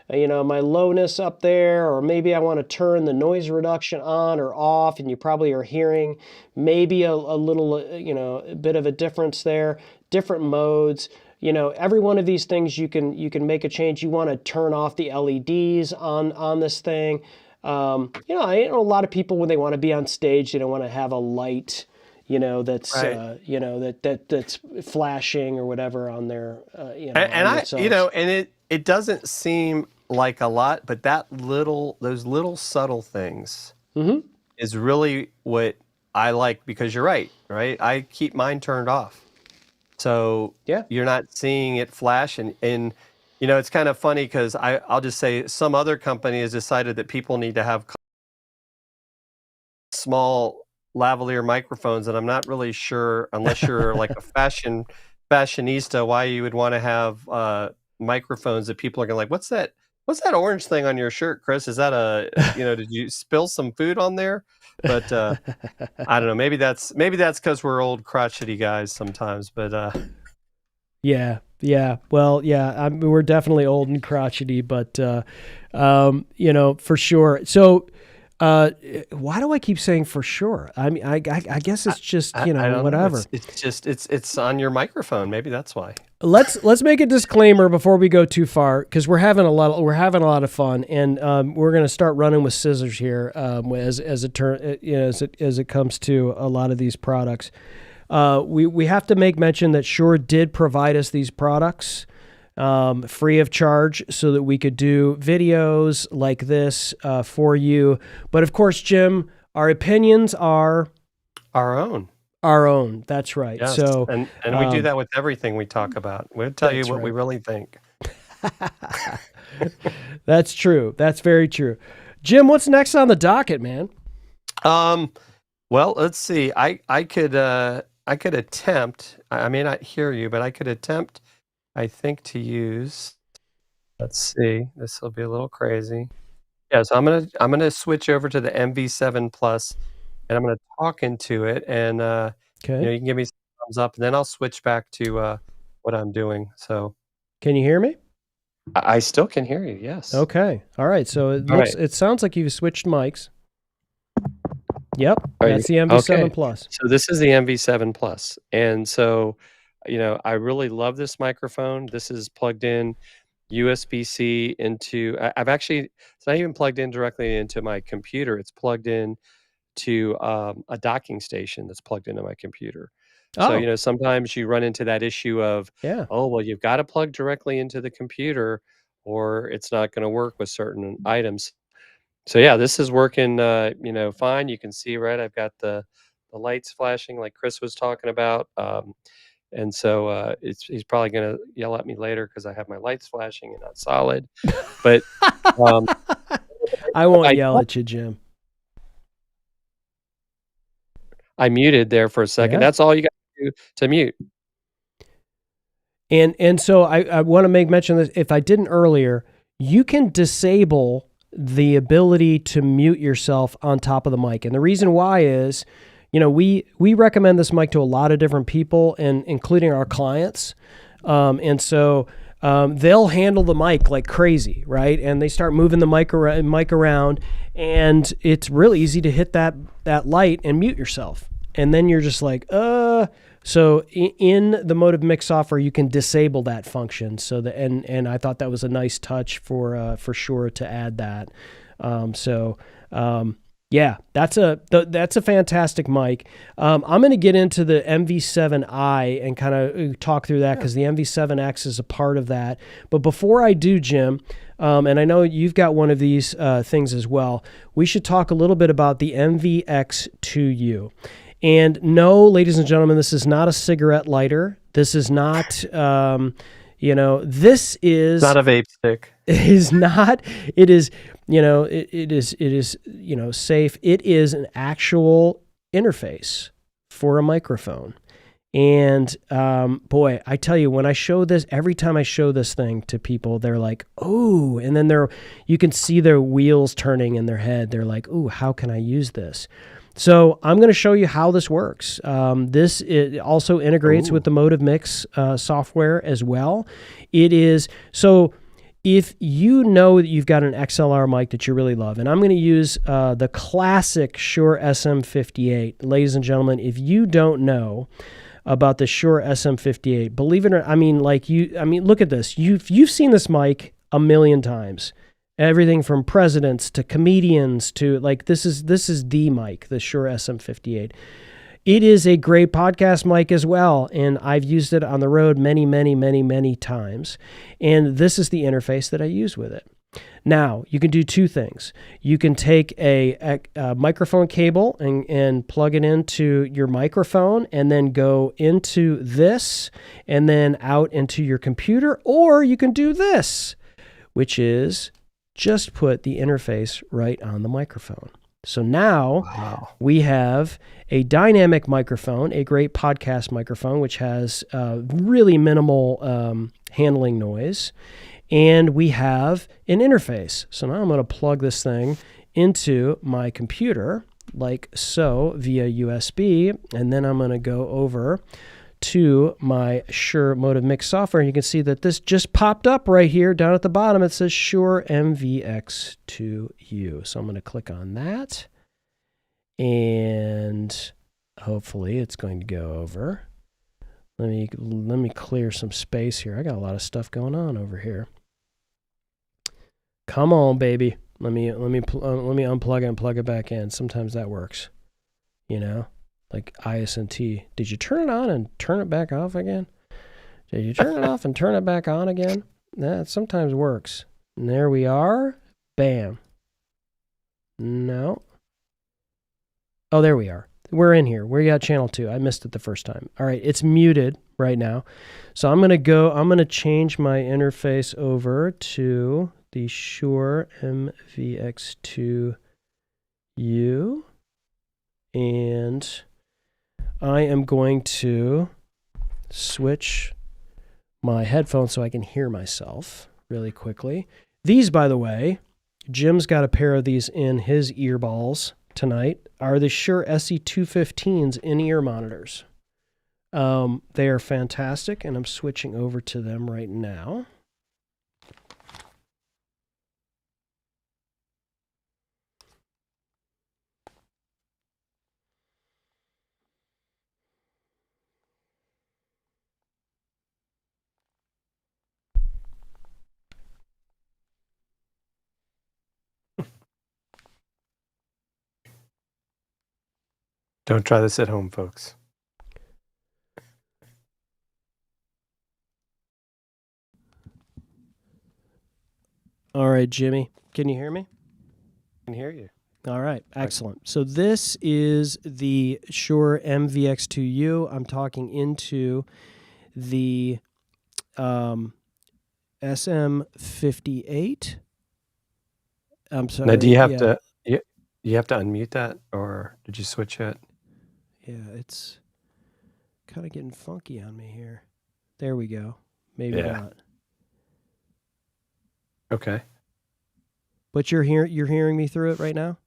my lowness up there, or maybe I want to turn the noise reduction on or off, and you probably are hearing maybe a little, a bit of a difference there, different modes. Every one of these things you can make a change. You want to turn off the LEDs on this thing. I know a lot of people, when they want to be on stage, they don't want to have a light, that's right. that's flashing or whatever on their, and it doesn't seem like a lot, but those little subtle things is really what I like, because you're right? I keep mine turned off. So yeah, you're not seeing it flash. And it's kind of funny, because I'll just say some other company has decided that people need to have small lavalier microphones. And I'm not really sure, unless you're like a fashionista, why you would want to have microphones that people are going to like, what's that orange thing on your shirt, Chris? Is that did you spill some food on there? But I don't know. Maybe that's because we're old crotchety guys sometimes. But yeah. Well, yeah, we're definitely old and crotchety, but for sure. So why do I keep saying for sure? I mean, I guess it's just I don't whatever. know. It's just it's on your microphone. Maybe that's why. Let's make a disclaimer before we go too far, because we're having a lot of fun, and we're going to start running with scissors here as it comes to a lot of these products. We have to make mention that Shure did provide us these products free of charge, so that we could do videos like this for you. But of course, Jim, our opinions are our own. Our own. That's right. Yes. So, and we do that with everything we talk about. We'll tell you what we really think. That's true. That's very true. Jim, what's next on the docket, man? Well, let's see. I could attempt. I may not hear you, but I could attempt, I think, to use. Let's see. This will be a little crazy. Yeah, so I'm gonna switch over to the MV7 Plus, and I'm gonna talk into it, and Okay. you can give me some thumbs up, and then I'll switch back to what I'm doing. So, can you hear me? I still can hear you. Yes. Okay. All right. So it sounds like you've switched mics. Yep. That's the MV7 Plus. So this is the MV7 Plus, and so I really love this microphone. This is plugged in USB-C into. It's not even plugged in directly into my computer. It's plugged in to a docking station that's plugged into my computer. So, sometimes you run into that issue of, oh, well, you've got to plug directly into the computer or it's not going to work with certain items. So yeah, this is working, fine. You can see, right, I've got the lights flashing like Chris was talking about. And so he's probably going to yell at me later because I have my lights flashing and not solid. But I won't yell at you, Jim. I muted there for a second. Yeah. That's all you got to do to mute. And so I want to make mention that if I didn't earlier, you can disable the ability to mute yourself on top of the mic. And the reason why is, we recommend this mic to a lot of different people, and including our clients. And so they'll handle the mic like crazy, right? And they start moving the mic around, and it's really easy to hit that light and mute yourself. And then you're just like, So in the MoveMic software, you can disable that function. So and I thought that was a nice touch for Shure to add that. Yeah, that's a fantastic mic. I'm going to get into the MV7i and kind of talk through that because the MV7X is a part of that. But before I do, Jim, and I know you've got one of these things as well, we should talk a little bit about the MVX2U. And no, ladies and gentlemen, this is not a cigarette lighter. This is not, this is not a vape stick. It is not. It is, it is, safe. It is an actual interface for a microphone. And boy, I tell you, when I show this, every time I show this thing to people, they're like, "Oh!" And then you can see their wheels turning in their head. They're like, "Oh, how can I use this?" So I'm going to show you how this works. It also integrates with the MoveMic software as well. It is so. If you know that you've got an XLR mic that you really love, and I'm going to use the classic Shure SM58. Ladies and gentlemen, if you don't know about the Shure SM58, believe it or not, look at this. You've seen this mic a million times. Everything from presidents to comedians to this is the mic, the Shure SM58. It is a great podcast mic as well, and I've used it on the road many, many, many, many times. And this is the interface that I use with it. Now, you can do two things. You can take a microphone cable and plug it into your microphone and then go into this and then out into your computer, or you can do this, which is just put the interface right on the microphone. So now we have a dynamic microphone, a great podcast microphone, which has really minimal handling noise. And we have an interface. So now I'm going to plug this thing into my computer like so via USB. And then I'm going to go over to my Shure MoveMic software. And you can see that this just popped up right here down at the bottom. It says Shure MVX2U. So I'm going to click on that. And hopefully it's going to go over. Let me clear some space here. I got a lot of stuff going on over here. Come on, baby. Let me unplug it and plug it back in. Sometimes that works. You know? Like ISNT. Did you turn it on and turn it back off again? Did you turn it off and turn it back on again? That sometimes works. And there we are. Bam. No. Oh, there we are. We're in here. We got channel 2. I missed it the first time. All right, it's muted right now. So I'm going to change my interface over to the Shure MVX2U. And I am going to switch my headphones so I can hear myself really quickly. These, by the way, Jim's got a pair of these in his earballs tonight, are the Shure SE215s in-ear monitors. They are fantastic, and I'm switching over to them right now. Don't try this at home, folks. All right, Jimmy, can you hear me? I can hear you. All right, excellent. So this is the Shure MVX2U. I'm talking into the SM58. I'm sorry. Now, do you have to unmute that, or did you switch it? Yeah, it's kind of getting funky on me here. There we go. Maybe not. Okay. But you're hearing me through it right now?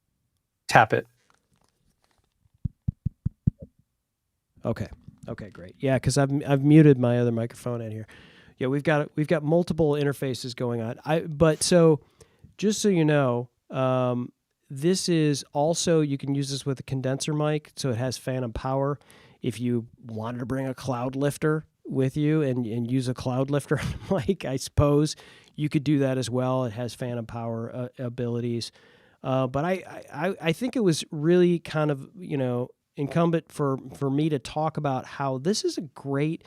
Tap it. Okay. Okay, great. Yeah, because I've muted my other microphone in here. Yeah, we've got multiple interfaces going on. But just so you know, this is also, you can use this with a condenser mic, so it has phantom power. If you wanted to bring a cloud lifter with you and use a cloud lifter mic, I suppose you could do that as well. It has phantom power abilities. But I think it was really kind of, incumbent for me to talk about how this is a great,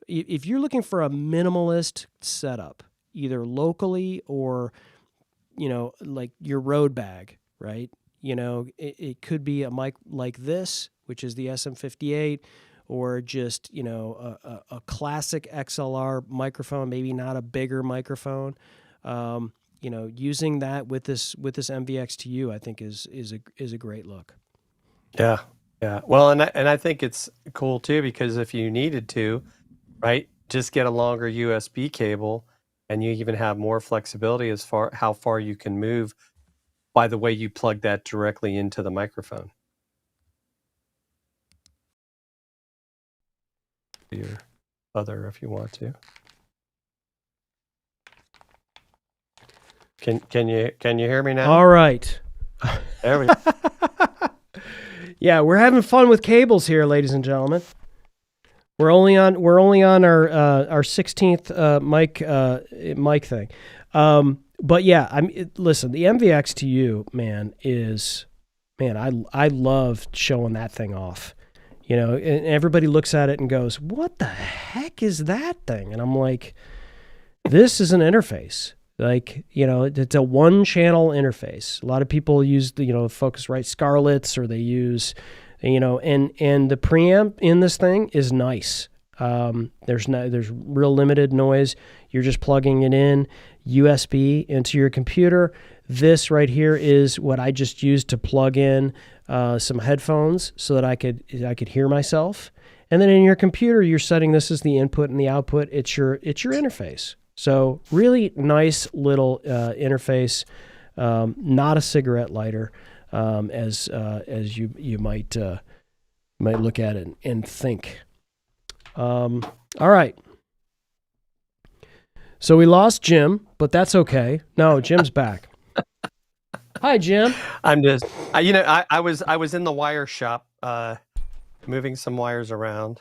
if you're looking for a minimalist setup, either locally or, like your road bag, right? It could be a mic like this, which is the SM58, or just, a classic XLR microphone, maybe not a bigger microphone. Using that with this MVX2U, I think is a great look. Yeah. Yeah. Well, and I think it's cool too, because if you needed to, right, just get a longer USB cable, and you even have more flexibility as far how far you can move by the way you plug that directly into the microphone. Your other, if you want to. Can you hear me now? All right. There we go. Yeah, we're having fun with cables here, ladies and gentlemen. We're only on our 16th mic thing. But yeah, listen, the MVX2U, man, I love showing that thing off. You know, and everybody looks at it and goes, "What the heck is that thing?" And I'm like, "This is an interface." Like, you know, it's a one-channel interface. A lot of people use the, Focusrite Scarletts, or they use, and the preamp in this thing is nice. There's real limited noise. You're just plugging it in USB into your computer. This right here is what I just used to plug in some headphones so that I could hear myself. And then in your computer, you're setting this as the input and the output. It's your interface. So really nice little interface, not a cigarette lighter, as you might look at it and think. All right. So we lost Jim, but that's okay. No, Jim's back. Hi, Jim. I'm just, I was in the wire shop, moving some wires around.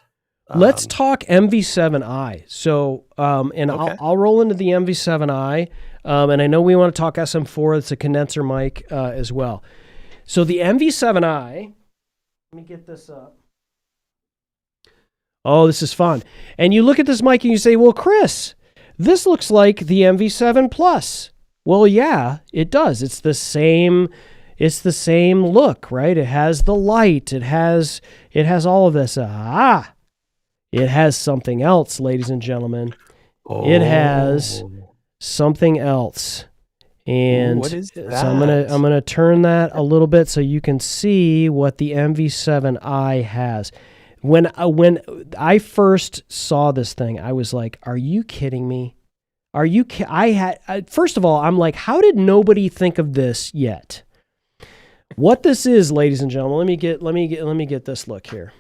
Let's talk MV7i. So, and okay. I'll roll into the MV7i, and I know we want to talk SM4. It's a condenser mic as well. So the MV7i, let me get this up. Oh, this is fun. And you look at this mic and you say, well, Chris, this looks like the MV7 Plus. Well, yeah, it does. It's the same look, right? It has the light. It has all of this. It has something else, ladies and gentlemen. Oh. It has something else. And what is that? So I'm gonna turn that a little bit so you can see what the MV7i has. When I first saw this thing, I was like, "Are you kidding me? Are you?" First of all, I'm like, "How did nobody think of this yet?" What this is, ladies and gentlemen, let me get this look here.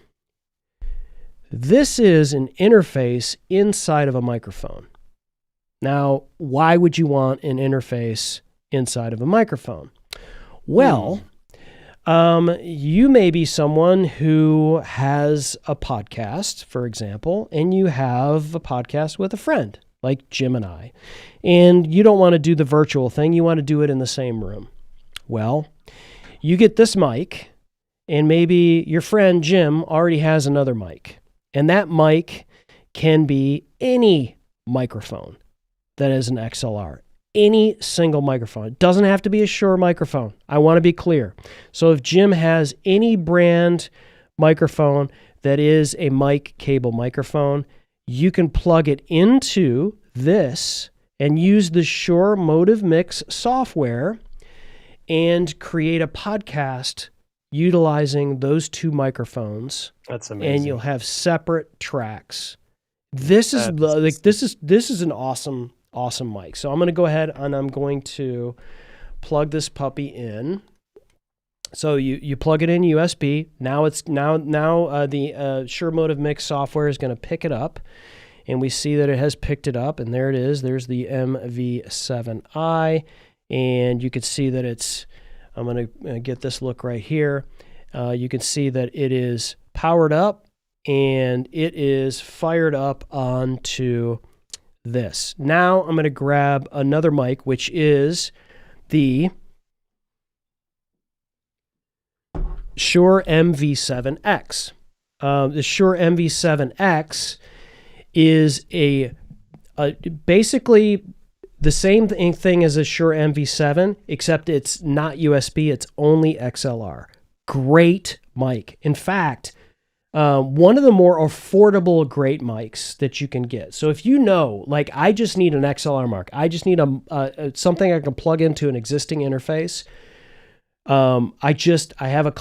This is an interface inside of a microphone. Now, why would you want an interface inside of a microphone? Well, you may be someone who has a podcast, for example, and you have a podcast with a friend, like Jim and I, and you don't want to do the virtual thing. You want to do it in the same room. Well, you get this mic, and maybe your friend Jim already has another mic. And that mic can be any microphone that is an XLR, any single microphone. It doesn't have to be a Shure microphone. I want to be clear. So if Jim has any brand microphone that is a mic cable microphone, you can plug it into this and use the Shure MoveMic software and create a podcast utilizing those two microphones. That's amazing. And you'll have separate tracks. This is an awesome mic. So I'm going to go ahead and I'm going to plug this puppy in. So you plug it in USB. Now the Shure MoveMic software is going to pick it up, and we see that it has picked it up, and there it is. There's the MV7i, and you can see that it's. I'm going to get this look right here. You can see that it is powered up and it is fired up onto this. Now I'm going to grab another mic, which is the Shure MV7X. The Shure MV7X is basically the same thing as a Shure MV7, except it's not USB, it's only XLR. Great mic. In fact, one of the more affordable great mics that you can get. So if you know, like, I just need an XLR mic, I just need something I can plug into an existing interface. I had a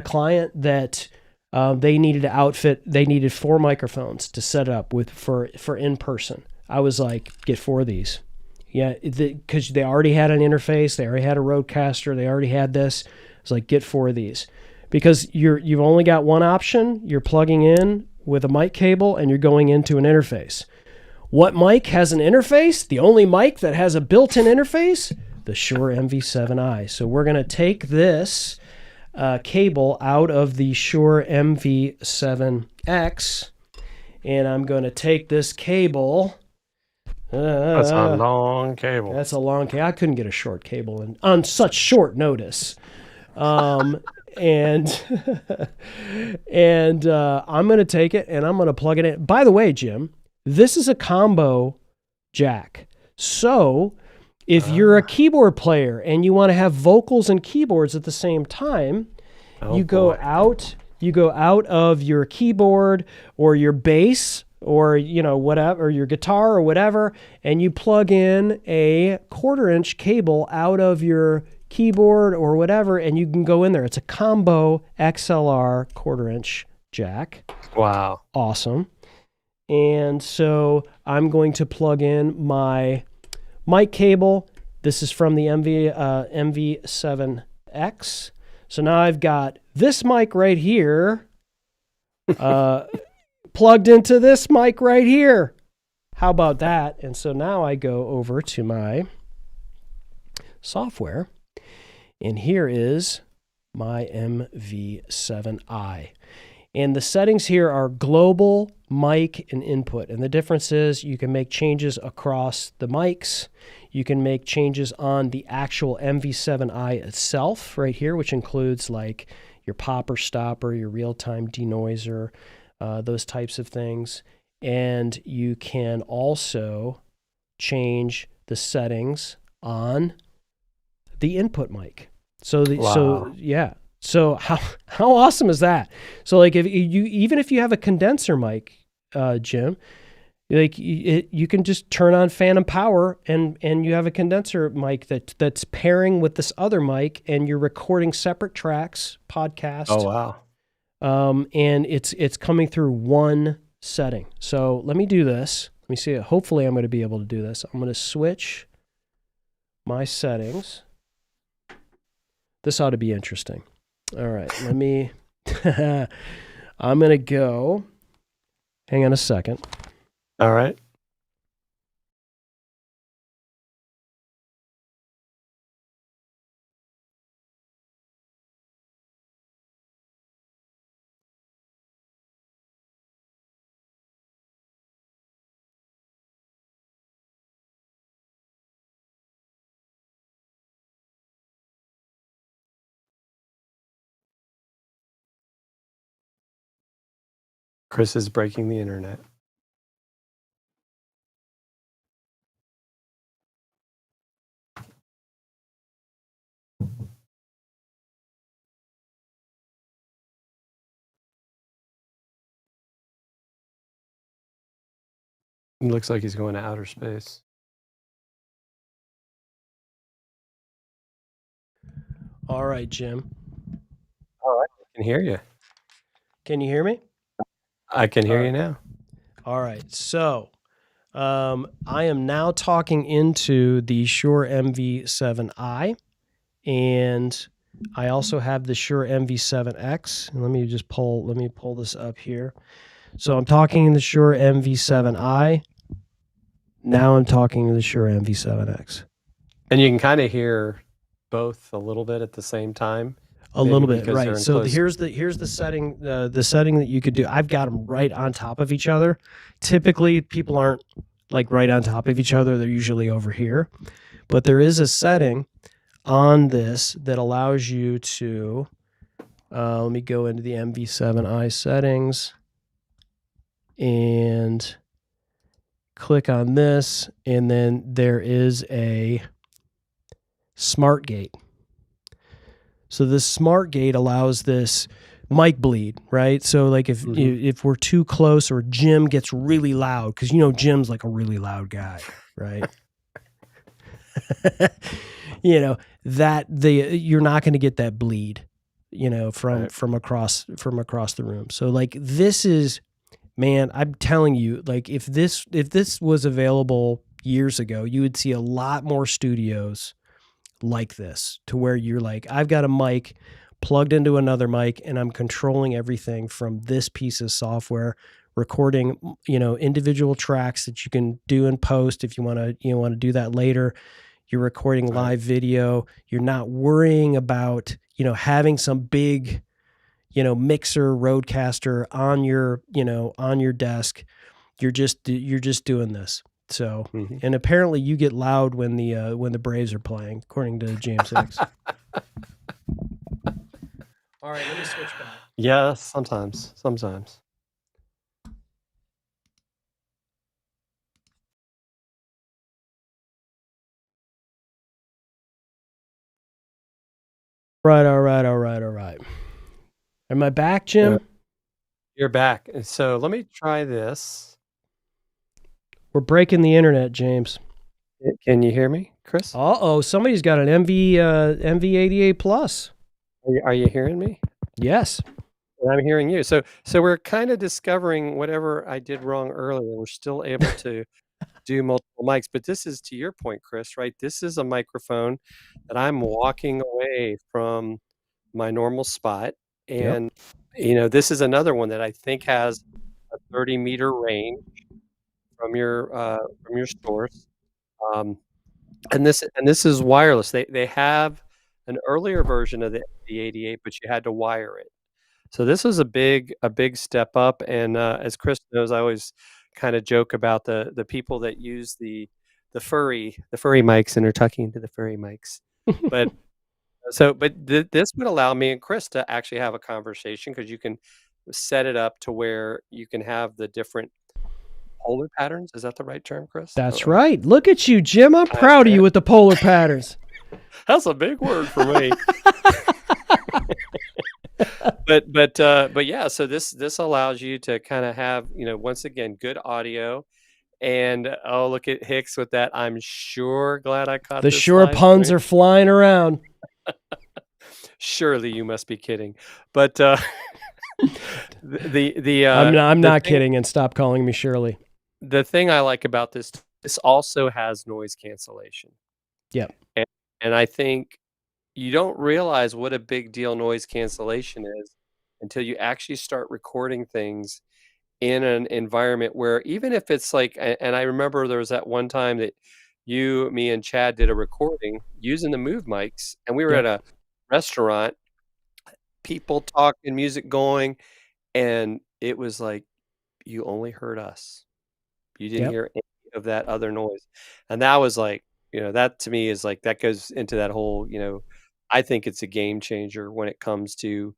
client that They needed to outfit. They needed 4 microphones to set up with for in person. I was like, get 4 of these. Yeah, because they already had an interface. They already had a Rodecaster. They already had this. It's like, get 4 of these, because you've only got one option. You're plugging in with a mic cable and you're going into an interface. What mic has an interface? The only mic that has a built-in interface? The Shure MV7i. So we're going to take this cable out of the Shure MV7X, and I'm going to take this cable. That's a long cable. That's a long cable. I couldn't get a short cable on such short notice. And I'm going to take it and I'm going to plug it in. By the way, Jim, this is a combo jack. So if you're a keyboard player and you want to have vocals and keyboards at the same time, you go out of your keyboard or your bass or whatever, or your guitar or whatever, and you plug in a 1/4-inch cable out of your keyboard or whatever, and you can go in there. It's a combo XLR 1/4-inch jack. Wow. Awesome. And so I'm going to plug in my mic cable. This is from the MV7X. So now I've got this mic right here plugged into this mic right here. How about that? And so now I go over to my software, and here is my MV7i. And the settings here are global, mic, and input. And the difference is you can make changes across the mics. You can make changes on the actual MV7i itself right here, which includes like your popper stopper, your real-time denoiser, those types of things. And you can also change the settings on the input mic. So yeah. So how awesome is that? So like even if you have a condenser mic, Jim, like you can just turn on phantom power and you have a condenser mic that's pairing with this other mic, and you're recording separate tracks, podcast. Oh wow. And it's coming through one setting. So let me do this. Let me see. Hopefully I'm going to be able to do this. I'm going to switch my settings. This ought to be interesting. All right, let me, I'm going to go, hang on a second. All right. Chris is breaking the internet. It looks like he's going to outer space. All right, Jim. All right. I can hear you. Can you hear me? I can hear you now. All right. So I am now talking into the Shure MV7i, and I also have the Shure MV7X. And let me pull this up here. So I'm talking in the Shure MV7i. Now I'm talking to the Shure MV7X. And you can kind of hear both a little bit at the same time. A little bit, right? So here's the setting, the setting that you could do. I've got them right on top of each other. Typically, people aren't like right on top of each other. They're usually over here. But there is a setting on this that allows you to. Let me go into the MV7i settings and click on this, and then there is a smart gate. So this smart gate allows this mic bleed, right? So like if we're too close or Jim gets really loud, because Jim's like a really loud guy, right? You're not going to get that bleed. you know, Right. from across the room. So like this is, man, I'm telling you, like if this was available years ago, you would see a lot more studios like this, to where you're like, I've got a mic plugged into another mic and I'm controlling everything from this piece of software, recording, you know, individual tracks that you can do in post if you want to do that later. You're recording Right. live video. You're not worrying about, you know, having some big, you know, mixer roadcaster on your, you know, on your desk. You're just doing this. So, Mm-hmm. and apparently you get loud when the Braves are playing, according to James Hicks. All right, let me switch back. Yeah, sometimes. Right, all right. Am I back, Jim? You're back. And so let me try this. We're breaking the internet, James. Can you hear me, Chris? Uh-oh, somebody's got an MV88 Plus. Are you hearing me? Yes. And I'm hearing you. So we're kind of discovering whatever I did wrong earlier. We're still able to do multiple mics, but this is, to your point, Chris, right? This is a microphone that I'm walking away from my normal spot. And, you know, this is another one that I think has a 30-meter range from your source. And this is wireless. They have an earlier version of the 88, but you had to wire it. So this was a big step up. And as Chris knows, I always kind of joke about the people that use the furry mics and are tucking into the furry mics. But this would allow me and Chris to actually have a conversation, because you can set it up to where you can have the different polar patterns. Is that the right term, Chris? That's right. Look at you, Jim. I'm proud of you with the polar patterns. That's a big word for me. But yeah, so this allows you to kind of have, you know, once again, good audio. And oh, look at Hicks with that. I'm sure glad I caught the this Shure line, puns right? are flying around. Surely you must be kidding. But I'm not kidding, and stop calling me Shirley. The thing I like about this also has noise cancellation. Yep. And I think you don't realize what a big deal noise cancellation is until you actually start recording things in an environment where, even if it's like, and I remember there was that one time that you, me, and Chad did a recording using the MoveMics, and we were at a restaurant, people talking, music going, and it was like you only heard us. You didn't hear any of that other noise. And that was like, you know, that to me is like, that goes into that whole, you know, I think it's a game changer when it comes to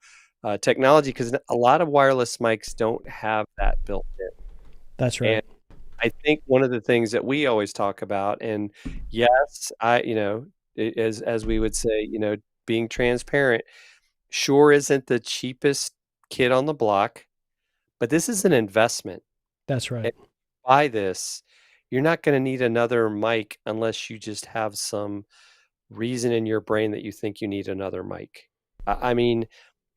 technology, because a lot of wireless mics don't have that built in. That's right. And I think one of the things that we always talk about, and yes, you know, as we would say, you know, being transparent, Shure isn't the cheapest kid on the block, but this is an investment. That's right. And buy this, you're not going to need another mic unless you just have some reason in your brain that you think you need another mic. I mean,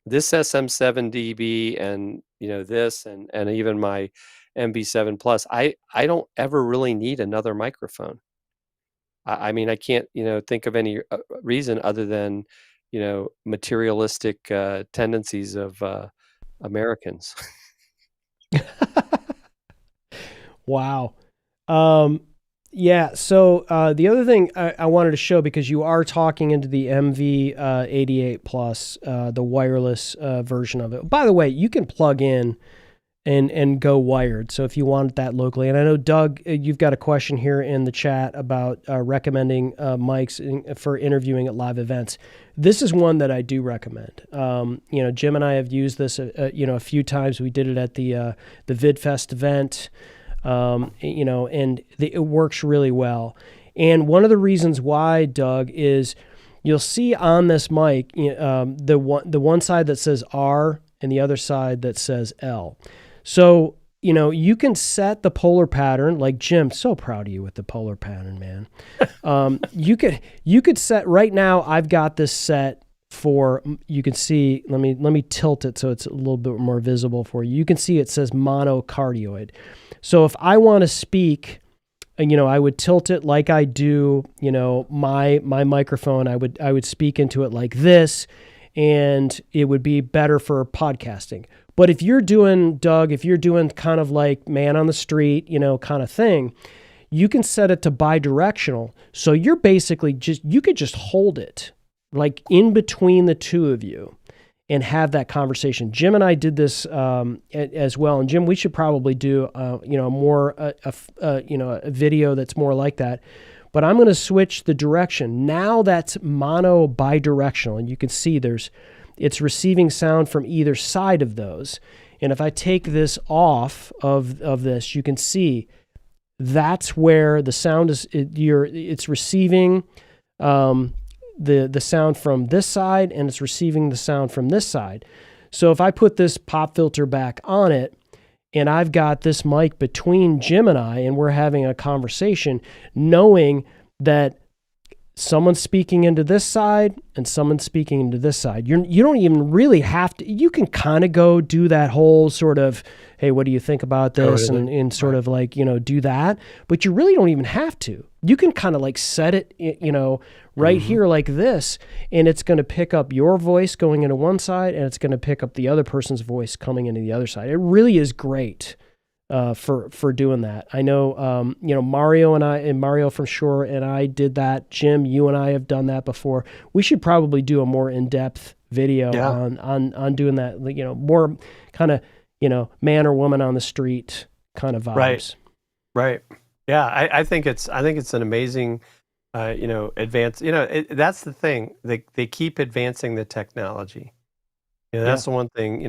this SM7DB and, you know, this and even my MV7 Plus, I don't ever really need another microphone. I mean, I can't, you know, think of any reason other than, you know, materialistic tendencies of Americans. Wow. Yeah. So the other thing I wanted to show, because you are talking into the MV88 Plus, the wireless version of it. By the way, you can plug in and go wired. So if you want that locally, and I know Doug, you've got a question here in the chat about recommending mics for interviewing at live events. This is one that I do recommend. You know, Jim and I have used this, you know, a few times. We did it at the VidFest event. You know, and it works really well. And one of the reasons why, Doug, is you'll see on this mic the one side that says R and the other side that says L. So, you know, you can set the polar pattern, like Jim. So proud of you with the polar pattern, man. You could set right now. I've got this set for, you can see, let me tilt it so it's a little bit more visible for you. You can see it says monocardioid. So if I want to speak, I would tilt it like I do, my microphone. I would speak into it like this, and it would be better for podcasting. But if you're doing, Doug, kind of like man on the street, kind of thing, you can set it to bidirectional. So you're basically you could just hold it like in between the two of you and have that conversation. Jim and I did this as well. And Jim, we should probably do, more, a video that's more like that. But I'm going to switch the direction. Now that's mono bidirectional. And you can see it's receiving sound from either side of those. And if I take this off of this, you can see that's where the sound it's receiving the sound from this side, and it's receiving the sound from this side. So if I put this pop filter back on it, and I've got this mic between Jim and I, and we're having a conversation, knowing that someone's speaking into this side and someone's speaking into this side. You don't even really have to, you can kind of go do that whole sort of, hey, what do you think about this? And sort of like, do that, but you really don't even have to. You can kind of like set it, right here like this, and it's going to pick up your voice going into one side, and it's going to pick up the other person's voice coming into the other side. It really is great for doing that. I know, Mario from Shure and I did that. Jim, you and I have done that before. We should probably do a more in-depth video on doing that. More kind of, man or woman on the street kind of vibes. Right. Yeah. I think it's an amazing, advance. That's the thing. They keep advancing the technology. That's the one thing.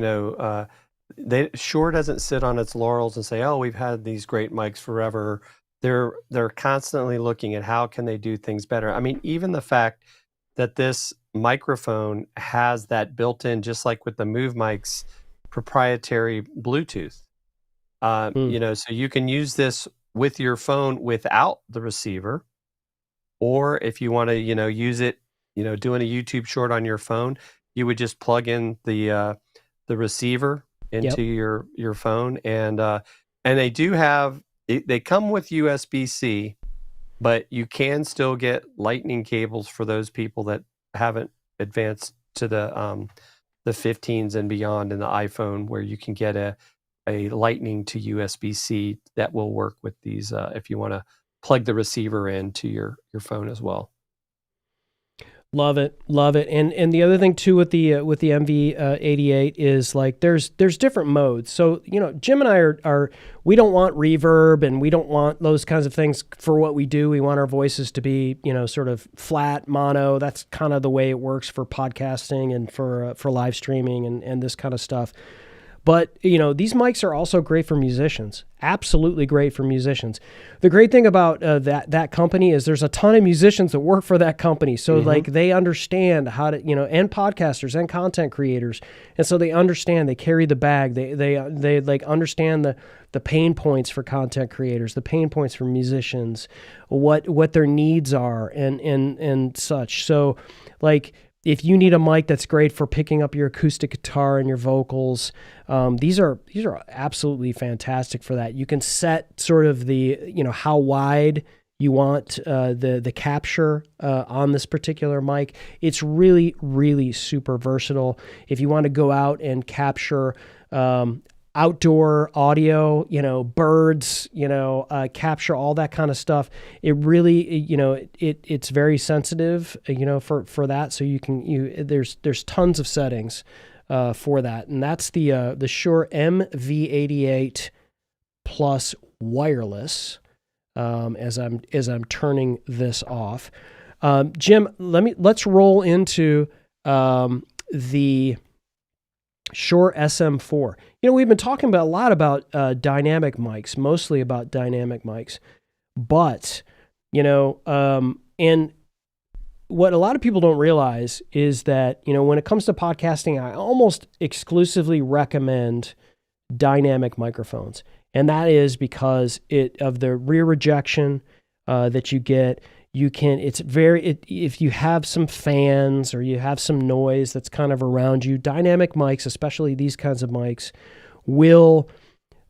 Shure doesn't sit on its laurels and say, "Oh, we've had these great mics forever." They're constantly looking at how can they do things better. I mean, even the fact that this microphone has that built-in, just like with the MoveMic's proprietary Bluetooth. So you can use this with your phone without the receiver, or if you want to, use it, doing a YouTube short on your phone, you would just plug in the receiver into your phone, and they do have they come with USB-C, but you can still get lightning cables for those people that haven't advanced to the 15s and beyond in the iPhone, where you can get a lightning to USB-C that will work with these if you want to plug the receiver into your phone as well. Love it. And the other thing too with the MV88 is like there's different modes. So Jim and I are we don't want reverb, and we don't want those kinds of things for what we do. We want our voices to be sort of flat mono. That's kind of the way it works for podcasting and for live streaming and this kind of stuff. But, these mics are also great for musicians. Absolutely great for musicians. The great thing about that company is there's a ton of musicians that work for that company. So like they understand how to, and podcasters and content creators. And so they understand, they carry the bag. They like understand the pain points for content creators, the pain points for musicians, what their needs are and such. So like, if you need a mic that's great for picking up your acoustic guitar and your vocals, these are absolutely fantastic for that. You can set sort of the, how wide you want the capture on this particular mic. It's really, really super versatile. If you want to go out and capture outdoor audio, birds, capture all that kind of stuff. It really, it's very sensitive, for that. So there's tons of settings for that, and that's the Shure MV88 Plus wireless. As I'm turning this off, Jim, let's roll into the Shure SM4. We've been talking a lot about dynamic mics, mostly about dynamic mics, but and what a lot of people don't realize is that when it comes to podcasting, I almost exclusively recommend dynamic microphones, and that is because of the rear rejection that you get. if you have some fans or you have some noise that's kind of around you, dynamic mics, especially these kinds of mics, will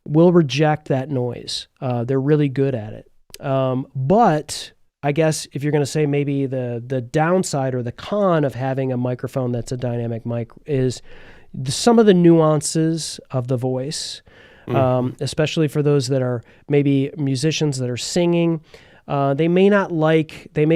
reject that noise. They're really good at it. But I guess if you're going to say maybe the downside or the con of having a microphone that's a dynamic mic is some of the nuances of the voice, especially for those that are maybe musicians that are singing. They may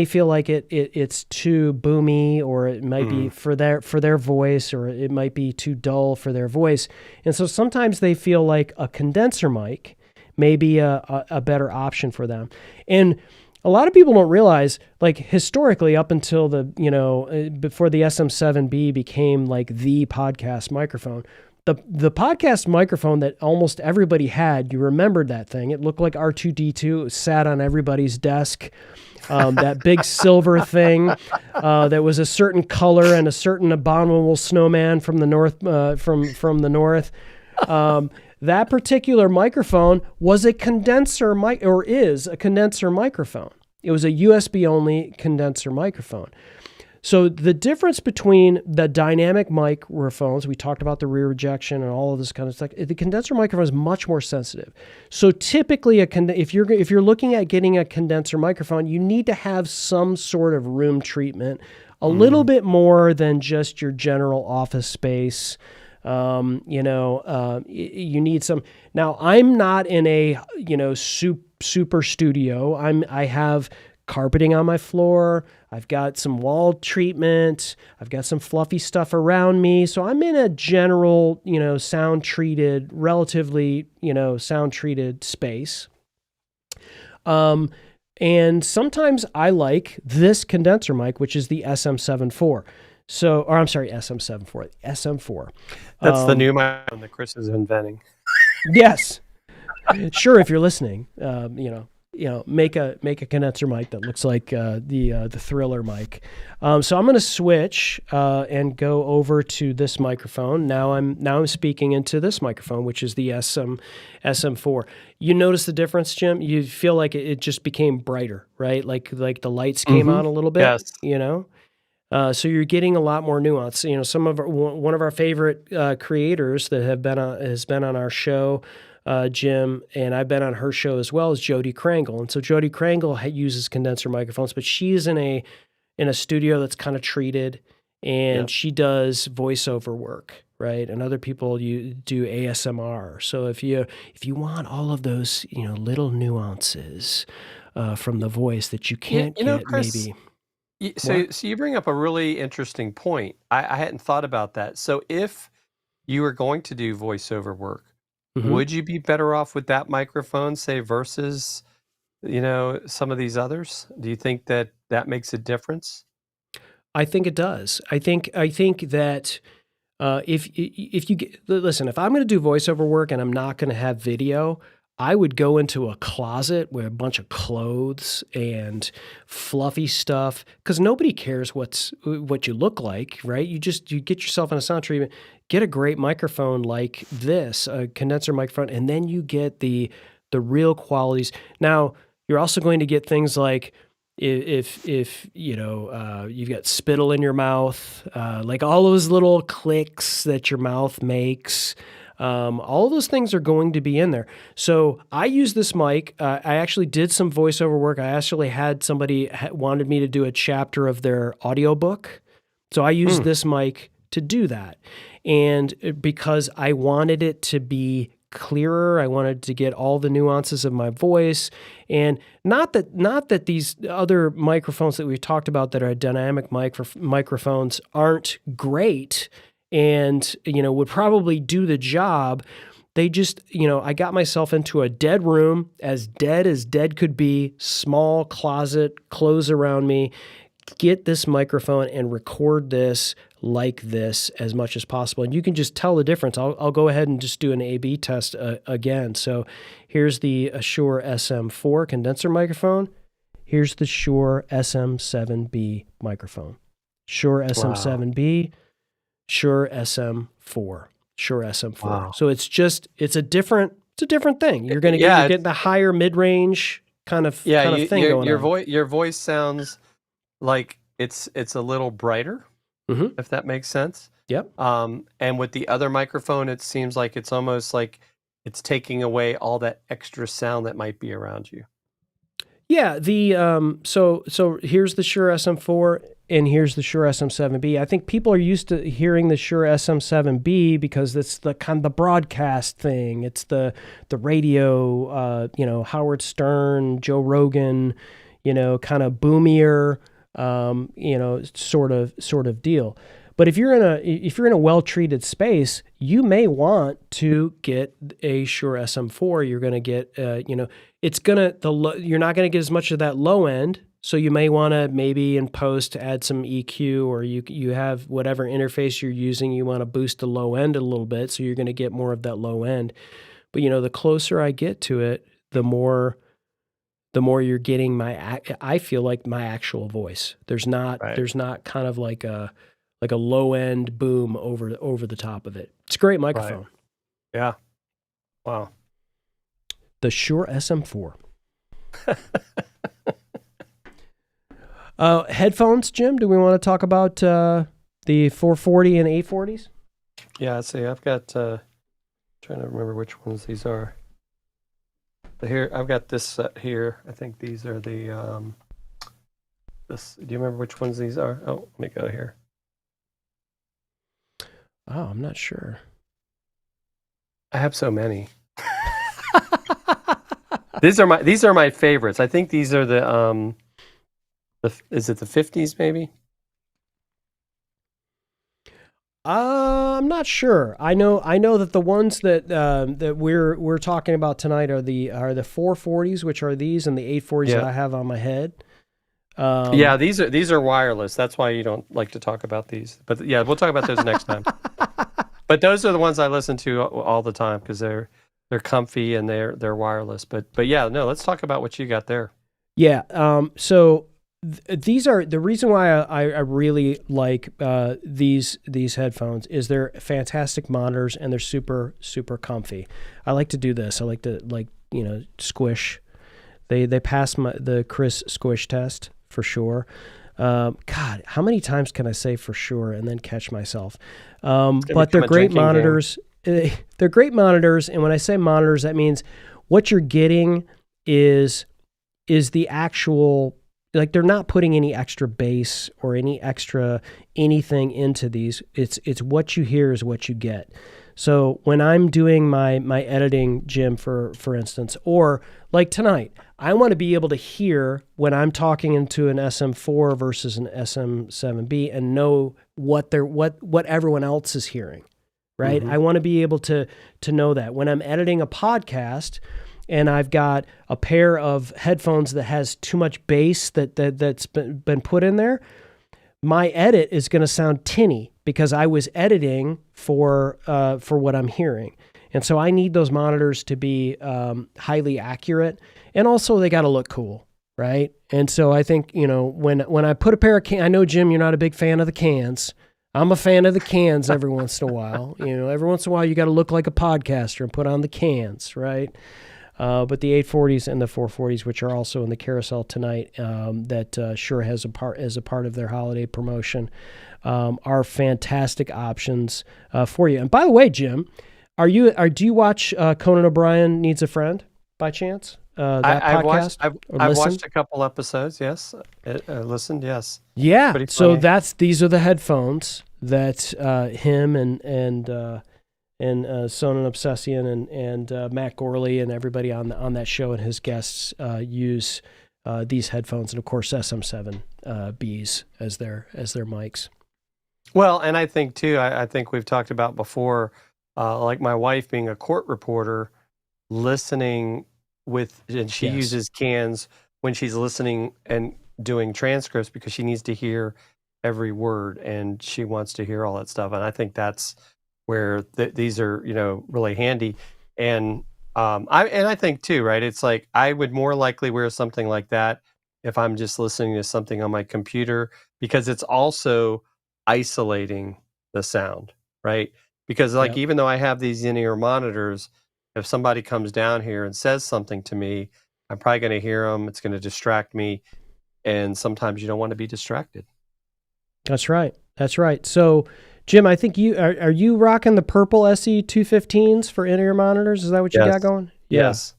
feel like it's too boomy, or it might be for their voice, or it might be too dull for their voice. And so sometimes they feel like a condenser mic may be a better option for them. And a lot of people don't realize, like historically, up until before the SM7B became like the podcast microphone, the podcast microphone that almost everybody had, you remembered that thing. It looked like R2-D2. It sat on everybody's desk. That big silver thing that was a certain color and a certain abominable snowman from the north. From the north. That particular microphone was a condenser mic, or is a condenser microphone. It was a USB-only condenser microphone. So the difference between the dynamic microphones, we talked about the rear rejection and all of this kind of stuff. The condenser microphone is much more sensitive. So typically, if you're looking at getting a condenser microphone, you need to have some sort of room treatment, a little bit more than just your general office space. You need some. Now, I'm not in a super studio. I have carpeting on my floor. I've got some wall treatment. I've got some fluffy stuff around me. So I'm in a general, relatively sound treated space. And sometimes I like this condenser mic, which is the SM7 IV. SM7 IV, SM4. That's the new microphone that Chris is inventing. Yes. Sure, if you're listening, make a condenser mic that looks like the Thriller mic. So I'm going to switch and go over to this microphone. Now I'm speaking into this microphone, which is the SM4. You notice the difference, Jim? You feel like it just became brighter, right? Like the lights came on a little bit. Yes. So you're getting a lot more nuance. One of our favorite creators that has been on our show, Jim, and I've been on her show as well, is Jody Krangle. And so Jody Krangle uses condenser microphones, but she's in a studio that's kind of treated, and she does voiceover work, right? And other people do ASMR. So if you want all of those little nuances from the voice that you can't get, Chris, maybe. So you bring up a really interesting point. I hadn't thought about that. So if you were going to do voiceover work, would you be better off with that microphone, say, versus, some of these others? Do you think that makes a difference? I think it does. I think that if I'm going to do voiceover work and I'm not going to have video, I would go into a closet with a bunch of clothes and fluffy stuff, because nobody cares what you look like, right? You get yourself in a sound treatment, get a great microphone like this, a condenser microphone, and then you get the real qualities. Now, you're also going to get things like if you've got spittle in your mouth, like all those little clicks that your mouth makes. All of those things are going to be in there. So I use this mic. I actually did some voiceover work. I actually had somebody wanted me to do a chapter of their audiobook. So I used this mic to do that. And because I wanted it to be clearer, I wanted to get all the nuances of my voice. And not that these other microphones that we've talked about that are dynamic microphones aren't great and, would probably do the job. They just, I got myself into a dead room, as dead could be, small closet, clothes around me, get this microphone and record this like this as much as possible. And you can just tell the difference. I'll go ahead and just do an A/B test again. So here's the Shure SM4 condenser microphone. Here's the Shure SM7B microphone. Shure SM7B. Shure SM4, Shure SM4. Wow. So it's a different thing. You're going to get the higher mid-range kind of Yeah, thing going on. your voice sounds like it's a little brighter, Mm-hmm. if that makes sense. Yep. And with the other microphone, it seems like it's almost like it's taking away all that extra sound that might be around you. Yeah, so here's the Shure SM4 and here's the Shure SM7B. I think people are used to hearing the Shure SM7B because it's the kind of the broadcast thing. It's the radio, Howard Stern, Joe Rogan, kind of boomier, sort of deal. But if you're in a well-treated space, you may want to get a Shure SM4. You're going to get, you're not going to get as much of that low end. So you may want to maybe in post add some EQ, or you have whatever interface you're using. You want to boost the low end a little bit, so you're going to get more of that low end. But the closer I get to it, the more you're getting I feel like my actual voice. There's not kind of like a low end boom over the top of it. It's a great microphone. Right. Yeah. Wow. The Shure SM4. Headphones, Jim. Do we want to talk about the 440 and 840s? Yeah. See, I've got trying to remember which ones these are. Here, I've got this set here. I think these are the this. Do you remember which ones these are? Oh, let me go here. Oh, I'm not sure. I have so many. These are my favorites. I think these are the is it the 50s maybe? I'm not sure. I know that the ones that that we're talking about tonight are the 440s, which are these, and the 840s that I have on my head. Yeah, these are wireless. That's why you don't like to talk about these. But yeah, we'll talk about those next time. But those are the ones I listen to all the time because they're comfy and they're wireless. But yeah, no, let's talk about what you got there. Yeah. So these are the reason why I really like these headphones is they're fantastic monitors and they're super comfy. I like to do this. I like to squish. They pass the Chris squish test for sure. God, how many times can I say for sure and then catch myself? But they're great monitors. They're great monitors, and when I say monitors, that means what you're getting is the actual, like, they're not putting any extra bass or any extra anything into these. It's what you hear is what you get. So when I'm doing my editing, Jim, for instance, or like tonight, I want to be able to hear when I'm talking into an SM4 versus an SM7B and know what everyone else is hearing, right? Mm-hmm. I want to be able to know that. When I'm editing a podcast and I've got a pair of headphones that has too much bass that's been put in there, my edit is going to sound tinny because I was editing for what I'm hearing. And so I need those monitors to be highly accurate, and also they got to look cool, right? And so I think, when I put a pair of cans, I know, Jim, you're not a big fan of the cans. I'm a fan of the cans every once in a while. Every once in a while you got to look like a podcaster and put on the cans, right? But the 840s and the 440s, which are also in the carousel tonight, that Shure has as a part of their holiday promotion, are fantastic options for you. And by the way, Jim, do you watch Conan O'Brien Needs a Friend by chance? That podcast? I've watched a couple episodes. Yes, listened. Yes. Yeah. So these are the headphones that him and Sonnen Obsessian and Matt Gorley and everybody on that show and his guests use these headphones, and of course SM7Bs as their mics. Well, and I think too, I think we've talked about before, like my wife being a court reporter, listening and she uses cans when she's listening and doing transcripts because she needs to hear every word and she wants to hear all that stuff. And I think that's where these are, really handy. And I think too, right? It's like I would more likely wear something like that if I'm just listening to something on my computer, because it's also isolating the sound, right? Because like even though I have these in-ear monitors, if somebody comes down here and says something to me, I'm probably going to hear them. It's going to distract me. And sometimes you don't want to be distracted. That's right. That's right. So, Jim, I think are you rocking the purple SE 215s for in-ear monitors? Is that what you got going? Yes.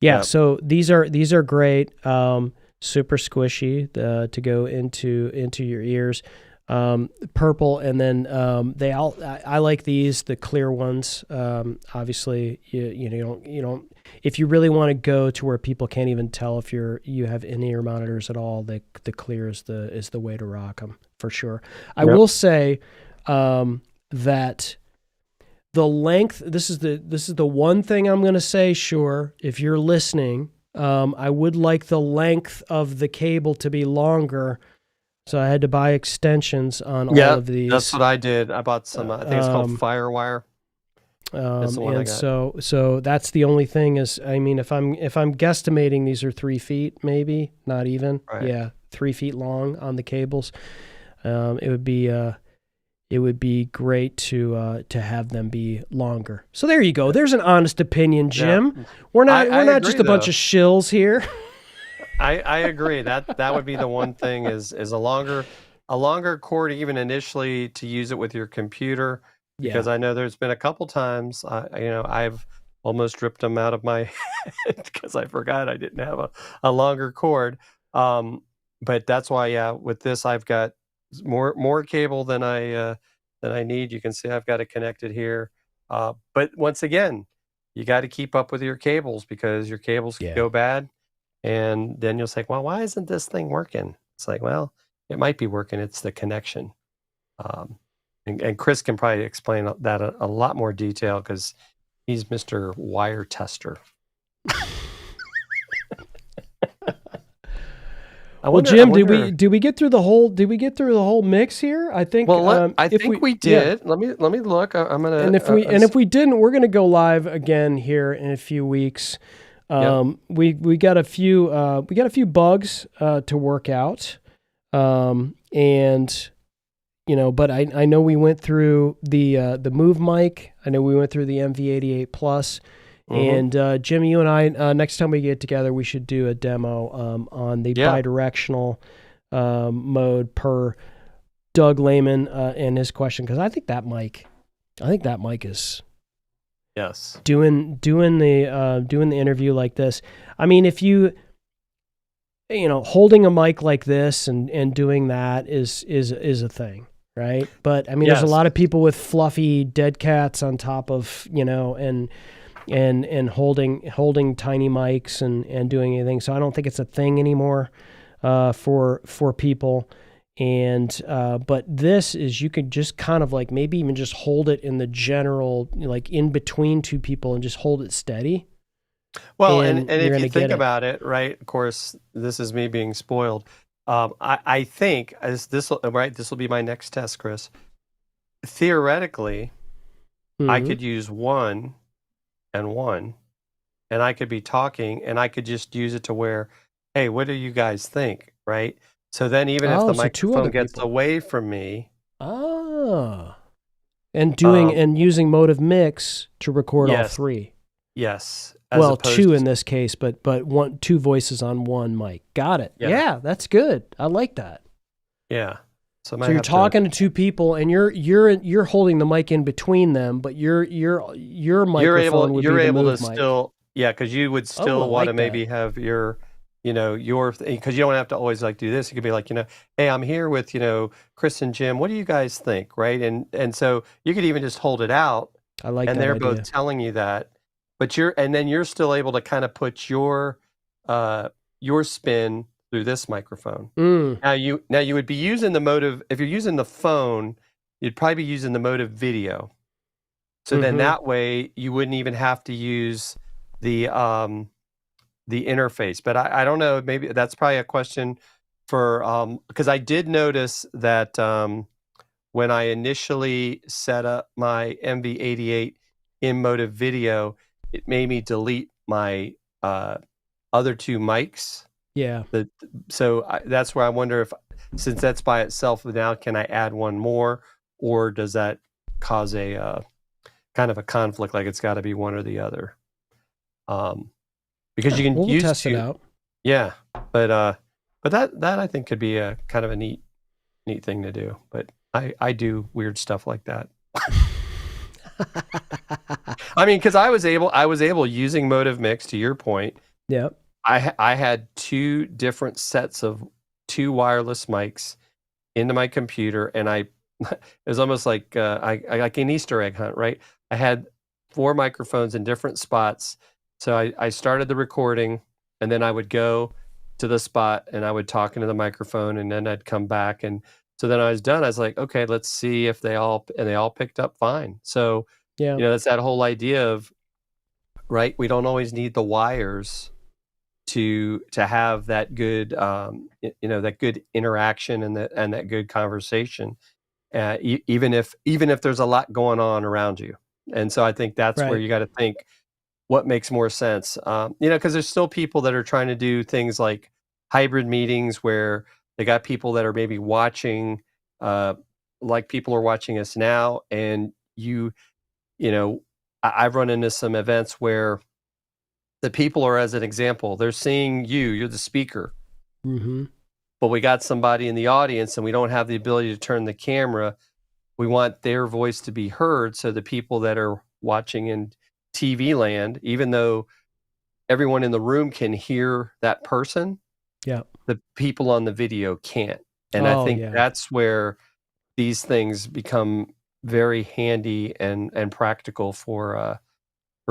Yeah. Yep. So these are great. Super squishy to go into your ears. Purple, and then I like these, the clear ones. Obviously, you don't if you really want to go to where people can't even tell if you have in-ear monitors at all, the clear is the way to rock them for sure. I will say that the length. This is the one thing I'm going to say. Sure, if you're listening, I would like the length of the cable to be longer. So I had to buy extensions on all of these. That's what I did. I bought some. I think it's called Firewire. That's the one I got. So that's the only thing is, I mean, if I'm guesstimating, these are 3 feet, maybe not even. Right. Yeah, 3 feet long on the cables. It would be great to have them be longer. So there you go. There's an honest opinion, Jim. Yeah. We're not just a bunch of shills here. I agree. That would be the one thing is a longer cord, even initially, to use it with your computer, because I know there's been a couple times I've almost ripped them out of my head because I forgot I didn't have a longer cord. But that's why with this I've got more cable than I need. You can see I've got it connected here. But once again, you got to keep up with your cables because your cables can go bad. And then you'll say, well, why isn't this thing working? It's like, well, it might be working. It's the connection. And Chris can probably explain that a lot more detail because he's Mr. Wire Tester. Well, Jim, did we get through the whole mix here? I think. Well, I think we did. Yeah. Let me look. I'm gonna. And if we didn't, we're gonna go live again here in a few weeks. We got a few bugs to work out, and but I know we went through the MoveMic. I know we went through the MV88 Plus, and Jim, you and I next time we get together, we should do a demo on the bidirectional mode per Doug Lehman and his question, because I think that mic is. Yes. Doing the interview like this. I mean, if holding a mic like this and doing that is a thing, right? But I mean, there's a lot of people with fluffy dead cats on top of, and holding tiny mics and doing anything. So I don't think it's a thing anymore for people. And but this is, you could just kind of like maybe even just hold it in the general, like in between two people, and just hold it steady. Well, and if you think about it, right? Of course, this is me being spoiled. I think this will be my next test, Chris. Theoretically, I could use one, and I could be talking, and I could just use it to where, hey, what do you guys think, right? So then even if the microphone gets away from me. And using MoveMic to record all three. Yes. Well, two in this case, but two voices on one mic. Got it. Yeah, that's good. I like that. Yeah. So you're talking to two people, and you're holding the mic in between them, but your microphone would be the able to mic. Still, because you would still want to maybe have your because you don't have to always like do this. You could be like, hey, I'm here with, Chris and Jim. What do you guys think? Right. And so you could even just hold it out. I like that. And they're both telling you that, but then you're still able to kind of put your spin through this microphone. Now you would be using the mode of, if you're using the phone, you'd probably be using the mode of video. So then that way you wouldn't even have to use the interface. But I don't know, maybe that's probably a question for because I did notice that when I initially set up my MV88 in mode of video, it made me delete my other two mics. Yeah. So that's where I wonder if, since that's by itself now, can I add one more, or does that cause a kind of a conflict, like it's got to be one or the other? because you can we'll use test it out. Yeah, but that I think could be a kind of a neat thing to do. But I do weird stuff like that. I mean, because I was able using MoveMic, to your point. Yep. I had 2 different sets of 2 wireless mics into my computer, and it was almost like I like an Easter egg hunt, right? I had 4 microphones in different spots. So I started the recording, and then I would go to the spot and I would talk into the microphone, and then I'd come back. And so then I was done. I was like, okay, let's see if they all picked up fine. So, Yeah. that's that whole idea of, right, we don't always need the wires to have that good, that good interaction and that good conversation, even if there's a lot going on around you. And so I think that's where you got to think what makes more sense. Because there's still people that are trying to do things like hybrid meetings where they got people that are maybe watching, like people are watching us now, and I've run into some events where the people are, as an example, they're seeing you're the speaker, but we got somebody in the audience and we don't have the ability to turn the camera. We want their voice to be heard, so the people that are watching in TV land, even though everyone in the room can hear that person, the people on the video can't. And I think that's where these things become very handy and practical for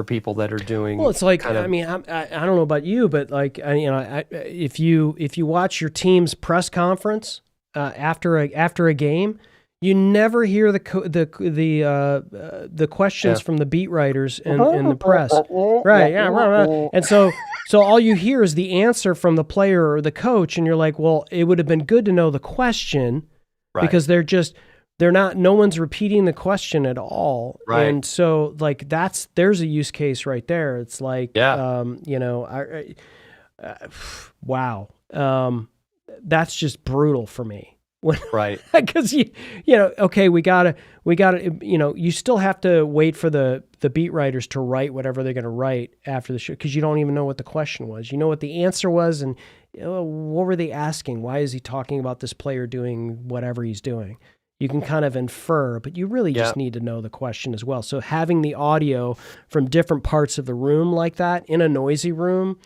people that are doing. Well, it's like, I mean, I don't know about you, but like, if you watch your team's press conference after a game, you never hear the questions from the beat writers and the press, right? Yeah, and so all you hear is the answer from the player or the coach, and you're like, well, it would have been good to know the question, because no one's repeating the question at all. Right. And so like there's a use case right there. It's like, wow. That's just brutal for me. Right. Because okay, we gotta, you still have to wait for the beat writers to write whatever they're going to write after the show, because you don't even know what the question was. You know what the answer was, and what were they asking? Why is he talking about this player doing whatever he's doing? You can kind of infer, but you really just need to know the question as well. So having the audio from different parts of the room like that in a noisy room,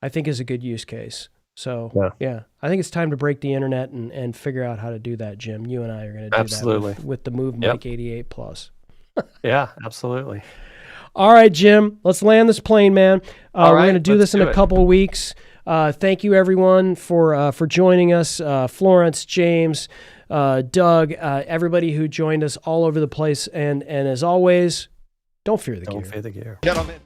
I think is a good use case. So I think it's time to break the internet and figure out how to do that, Jim. You and I are going to do that with the MoveMic 88 Plus. Yeah, absolutely. All right, Jim, let's land this plane, man. We're going to do this in a couple of weeks. Thank you, everyone, for joining us. Florence, James, Doug, everybody who joined us all over the place. And as always, don't fear the gear. Don't fear the gear. Gentlemen.